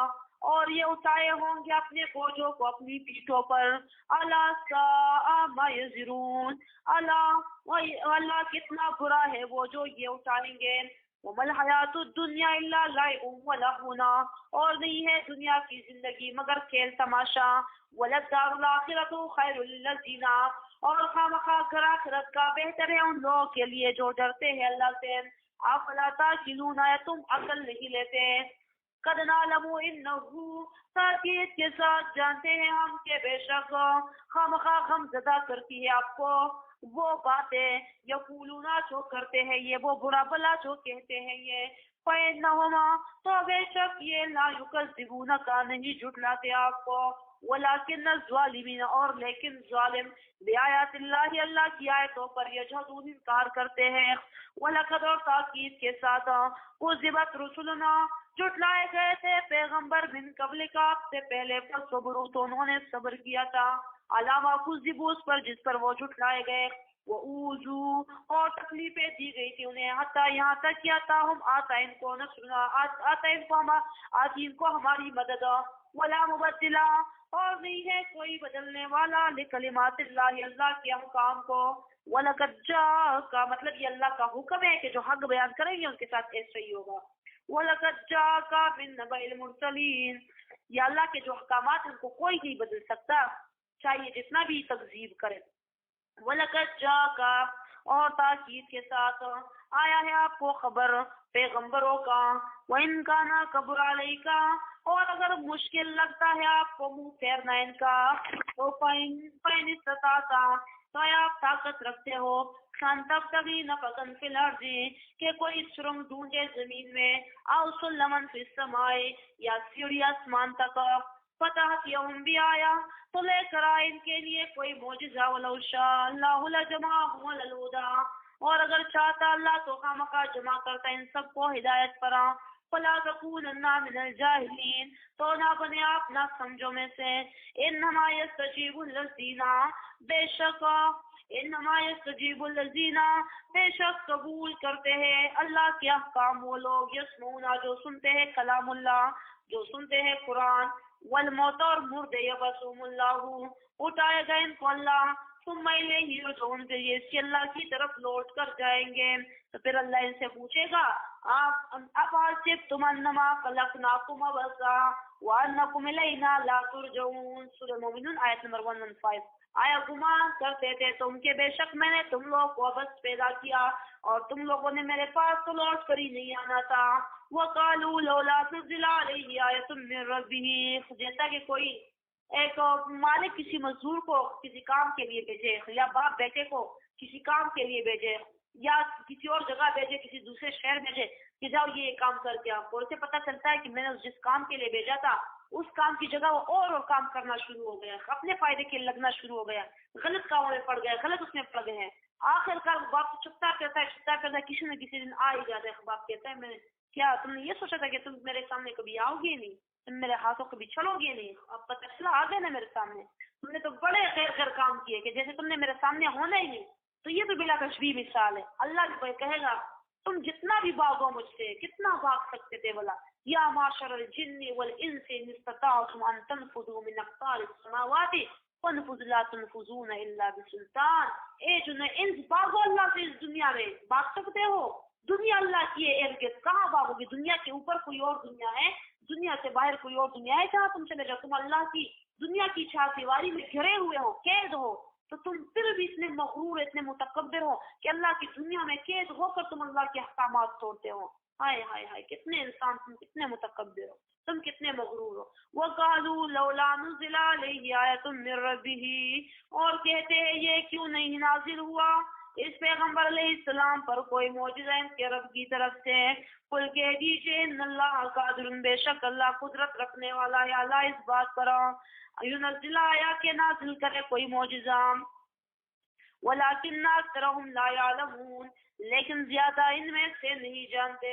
اور یہ اٹھائے ہوں گے اپنے بوجھوں کو اپنی پیٹھوں پر۔ الا ساء ما یزرون، اللہ کتنا برا ہے وہ جو یہ اٹھائیں گے۔ وَمَا الْحَيَاةُ الدُّنْيَا إِلَّا لَعِبٌ وَلَهْوٌ، اور نہیں ہے دنیا کی زندگی مگر کھیل تماشا۔ وَلَلدَّارُ الْآخِرَةُ خَيْرٌ لِلَّذِينَ، اور خامخواہ گھر آخرت کا بہتر ہے ان لوگوں کے لیے جو ڈرتے ہیں اللہ سے۔ افلا تعقلون، تم عقل نہیں لیتے۔ قد نعلم انه، تاکید کے ساتھ جانتے ہیں ہم کہ بے شک خامخواہ غم زدہ کرتی ہے آپ کو وہ باتیں، یقولون جو کرتے ہیں یہ، وہ برا بلا جو کہتے ہیں یہ۔ فَإِنَّهُمَا، تو بے شک یہ، لا يُكَذِّبُونَكَ، نہیں جھٹلاتے آپ کو، وَلَكِنَّ الظَّالِمِينَ، اور لیکن ظالم، بِآیاتِ اللہ، اللہ کی آیتوں پر، یجحدون، انکار کرتے ہیں۔ وَلَقَدْ، اور تاکید کے ساتھ، کذبت رسلنا، جھٹلائے گئے تھے پیغمبر من قبل کا، آپ سے پہلے، پر صبروا، تو انہوں نے صبر کیا تھا، علامہ کذبوا، اس پر جس پر وہ جھٹلائے گئے، وَأُوذُوا، اور تکلیفیں دی گئی تھی انہیں، حتیٰ یہاں تک کیا تھا ہم آتا ان کو نصرنا، آتی ان کو ہماری مدد۔ وَلَا مُبَدِّلَ، اور نہیں ہے کوئی بدلنے والا، لِکَلِمَاتِ اللَّهِ، اللہ کے احکام کو۔ وَلَقَدْ جَاءَكَ، مطلب یہ اللہ کا حکم ہے کہ جو حق بیان کریں گے ان کے ساتھ ایسا ہی ہوگا۔ وَلَقَدْ جَاءَكَ مِن نَبَإِ الْمُرْسَلِينَ، یہ اللہ کے جو احکامات ان کو کوئی نہیں بدل سکتا، چاہیے جتنا بھی تکذیب کرے۔ وَلَقَدْ جَاءَكَ، اور تاکید کے ساتھ آیا ہے آپ کو خبر پیغمبروں کا، وَإِنْ كَانَ كَبُرَ عَلَيْكَ، اور اگر مشکل لگتا ہے آپ کو منہ پھیرنا ان کا، تو فَإِنِ اسْتَطَعْتَ، تو آپ طاقت رکھتے ہو، سَأَن تَبْتَغِيَ نَفَقًا فِي الْأَرْضِ، کہ کوئی سرنگ ڈھونڈے زمین میں، أَوْ سُلَّمًا فِي السَّمَاءِ، یا سیڑھی آسمان تک، فَتَأْتِيَهُم بِآيَةٍ، تو لے کر آئے ان کے لیے کوئی معجزہ، وَلَوْ شَاءَ اللَّهُ لَجَمَعَهُمْ عَلَى الْهُدَىٰ، اور اگر چاہتا اللہ تو خامخواہ جمع کرتا ان سب کو ہدایت پر۔ فَلَا تَكُونَنَّ مِنَ الْجَاهِلِينَ، تو نہ بنے آپ نہ سمجھو میں سے۔ إِنَّمَا يَسْتَجِيبُ الَّذِينَ، بے شک انما يستجیب الذین، بے شک قبول کرتے ہیں اللہ کے احکام وہ لوگ، یسمعون، جو سنتے ہیں کلام اللہ، جو سنتے ہیں قرآن، والموت، اور مردے، یبعثہم اللہ، اٹھائے گا ان کو اللہ، ثم الیہ یرجعون، پھر یہ اسی اللہ کی طرف لوٹ کر جائیں گے۔ تو پھر اللہ ان سے پوچھے گا، آپ افحسبتم انما خلقناکم عبثا وانکم الینا لا ترجعون، سورہ مومنون آیت نمبر 115۔ آیا گمان کرتے تھے تم کہ بے شک میں نے تم لوگ کو عبث پیدا کیا اور تم لوگوں نے میرے پاس تو لوٹ کر ہی نہیں آنا تھا۔ وَقَالُوا لَوْلَا نُزِّلَ عَلَيْهِ آیَةٌ مِّن رَّبِّهِ، جیسا کہ کوئی ایک مالک کسی مزدور کو کسی کام کے لیے بھیجے، یا باپ بیٹے کو کسی کام کے لیے بھیجے، یا کسی اور جگہ بھیجے، کسی دوسرے شہر بھیجے کہ جاؤ یہ کام کر کے آپ کو، اسے پتہ چلتا ہے کہ میں نے جس کام کے لیے بھیجا تھا اس کام کی جگہ وہ اور کام کرنا شروع ہو گیا، اپنے فائدے کے لگنا شروع ہو گیا، غلط کاموں میں پڑ گیا، غلط اس میں پڑ گئے ہیں۔ آخر کار باپ چھپتا کرتا ہے کسی نہ کسی دن آ ہی جاتا ہے۔ باپ کہتا ہے میں کیا تم نے یہ سوچا تھا کہ تم میرے سامنے کبھی آؤ گے نہیں، تم میرے ہاتھوں کبھی چلو گے نہیں، اب پتہ چلا آ گئے نا میرے سامنے، تم نے تو بڑے خیر کام کیے کہ جیسے تم نے میرے سامنے ہونا ہی نہیں۔ تو یہ تو بلا تشبیہ مثال ہے۔ اللہ بھی کہے گا تم جتنا بھی بھاگو مجھ سے، کتنا بھاگ سکتے تھے بولا، یا معشر الجن والانس ان استطعتم ان تنفذوا من اقطار السماوات فانفذوا لا تنفذون الا بسلطان، اے جن انس بھاگو اللہ سے، اس دنیا میں بھاگ سکتے ہو، دنیا اللہ کی ہے ارد گرد، کہاں بھاگو گے؟ دنیا کے اوپر کوئی اور دنیا ہے، دنیا سے باہر کوئی اور دنیا ہے جہاں تم چلے جاؤ؟ تم اللہ کی دنیا کی چار دیواری میں گھرے ہوئے ہو، قید ہو، تو تم پھر بھی اتنے مغرور، اتنے متکبر ہو کہ اللہ کی دنیا میں قید ہو کر تم اللہ کے احکامات توڑتے ہو۔ ہائے ہائے ہائے، کتنے انسان، تم کتنے متکبر ہو، تم کتنے مغرور ہو۔ وَقَالُوا لَوْلَا نُزِّلَ عَلَيْهِ آیَةٌ مِّن رَّبِّهِ، اور کہتے ہیں یہ کیوں نہیں نازل ہوا اس پیغمبر علیہ السلام پر کوئی معجزہ ان کے رب کی طرف سے؟ قل کہہ دیجئے ان اللہ قادر، بے شک اللہ قدرت رکھنے والا ہے، اللہ اس بات پر ينزل آیا کہ نازل کرے کوئی معجزہ، ولیکن اکثرهم لا يعلمون، لیکن زیادہ ان میں سے نہیں جانتے۔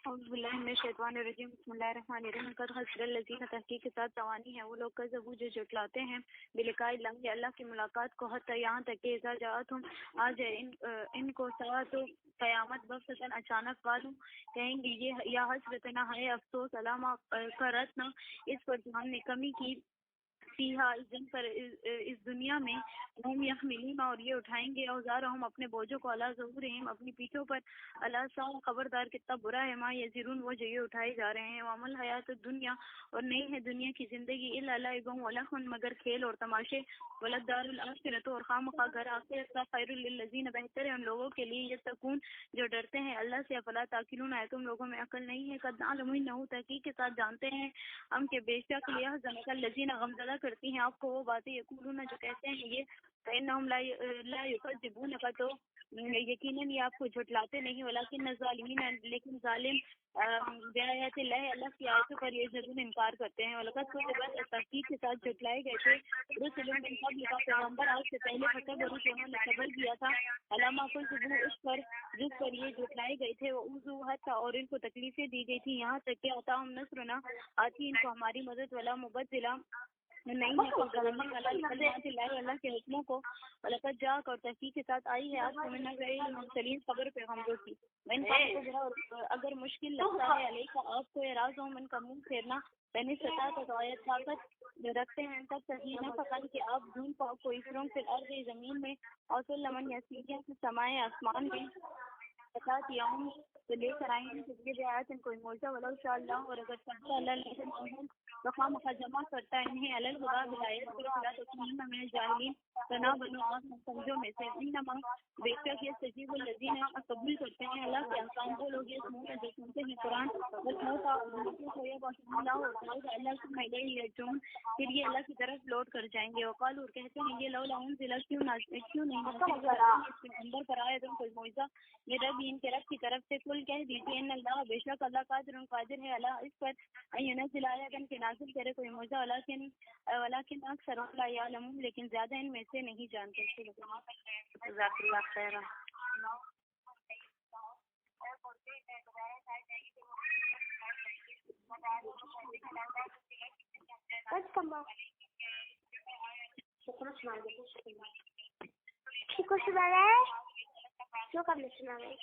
اعوذ باللہ من الشیطان الرجیم، بسم اللہ الرحمن الرحیم۔ قد خسر الذین، تحقیق کے ساتھ توانی ہے وہ لوگ، کذبوا جو جھٹلاتے ہیں، بلقاء اللہ، اللہ کی ملاقات کو، حتی یہاں تک کہ اذا جاءتہم، آ جائے ان کو ساعت قیامت بغتۃ اچانک، قالوا کہیں گے یہ یا حسرتنا، ہے افسوس، علی ما فرطنا، اس پر جو ہم نے کمی کی، فیہا، اس دن پر، اس دنیا میں، ہم یحملون، اور یہ اٹھائیں گے، اوزارہم، اپنے بوجھوں کو، علی ظہورہم، اپنی پیٹھوں پر، الا ساء، خبردار کتنا برا ہے، ما یزرون، وہ جو یہ اٹھائے جا رہے ہیں، وما الحیات الدنیا، اور نہیں ہے دنیا کی زندگی، الا لعب و لہو، مگر کھیل اور تماشے، وللدار الآخرۃ، اور خامخواہ گھر آخرت کا، خیر للذین، بہتر ہے ان لوگوں کے لیے، یتقون، جو ڈرتے ہیں اللہ سے، افلا تعقلون، ہے تم لوگوں میں عقل نہیں ہے؟ قد نعلم انہ، تحقیق کے ساتھ جانتے ہیں ہم کہ بے شک یحزنک الذین، غمزدہ کرتی ہیں آپ کو وہ باتیں، یقولون، جو کہتے ہیں یہ، فإنہم لا یکذبونک، تو یقیناً یہ آپ کو جھٹلاتے نہیں، ولکن الظالمین، لیکن ظالم بآیات اللہ، اللہ کی آیتوں پر یہ ضرور انکار کرتے ہیں۔ وَلَقَدْ كُذِّبَتْ، تحقیق کے ساتھ جھٹلائے گئے تھے، رسل من قبلک، پیغمبر آج سے پہلے، فصبروا، انہوں نے صبر کیا تھا، علی ما کذبوا، اس پر جس پر یہ جھٹلائے گئے تھے، وَأُوذُوا، حتی، اور ان کو تکلیفیں دی گئی تھی، یہاں تک کہ أَتَاهُمْ نَصْرُنَا، آتی ان کو ہماری مدد، ولا مبدلا، نہیں ہے کوئی بدلنے والا لکلمات اللہ، اللہ کے حکموں کو، وَلَقَدْ جَاءَكَ، اور تحقیق کے ساتھ آئی ہے آپ کو، من نبأ المرسلین، خبر پیغمبروں کی، وَإِنْ كَانَ كُبْرَىٰ، اور اگر مشکل لگتا ہے علیک آپ کو، اعراضهم، ان کا منہ پھیرنا، فإن استطعت، تو آیت طاقت رکھتے ہیں تب تک نفقا، کہ آپ ڈھونڈ پاؤ کوئی سرنگ فی الارض، زمین میں، اور سلما، یا سیڑھیاں، فی السماء، آسمان میں، ساتھ یوم تو لے کر آئیں گے تصویر آیات ان کوئی معجزہ والا ان شاء اللہ. اور اگر چاہتا اللہ لیکن تو خواہ مخواہ جمع کرتا ہے انہیں علی الہدا ہدایت پر خلا تکمیل میں جاہلین تو نہ بنو آپ سمجھو میں سے. انما بے شک یہ سجیب الذین قبول کرتے ہیں اللہ کے احکام وہ لوگ اس منہ میں جو سنتے ہیں قرآن بس منہ کا ہوئے باشد اللہ ہوتا ہے اللہ سے ملے یرجون پھر یہ اللہ کی طرف لوٹ کر جائیں گے. وقال اور کہتے ہیں یہ لولا انزل کیوں نہیں اس کے اندر پر آئے تم کوئی معجزہ یہ رب ان کے رب کی طرف سے. کل کہہ دیجیے ان اللہ بے شک اللہ قادر ہے اللہ اس پر ينزل آیاتن کے نازل کرے کوئی معجزہ ولیکن اکثر لا یعلمون لیکن زیادہ ان میں سے نہیں جانتے. جزاک اللہ خیرا. شکر سنا رہا ہے جو کم سنا رہے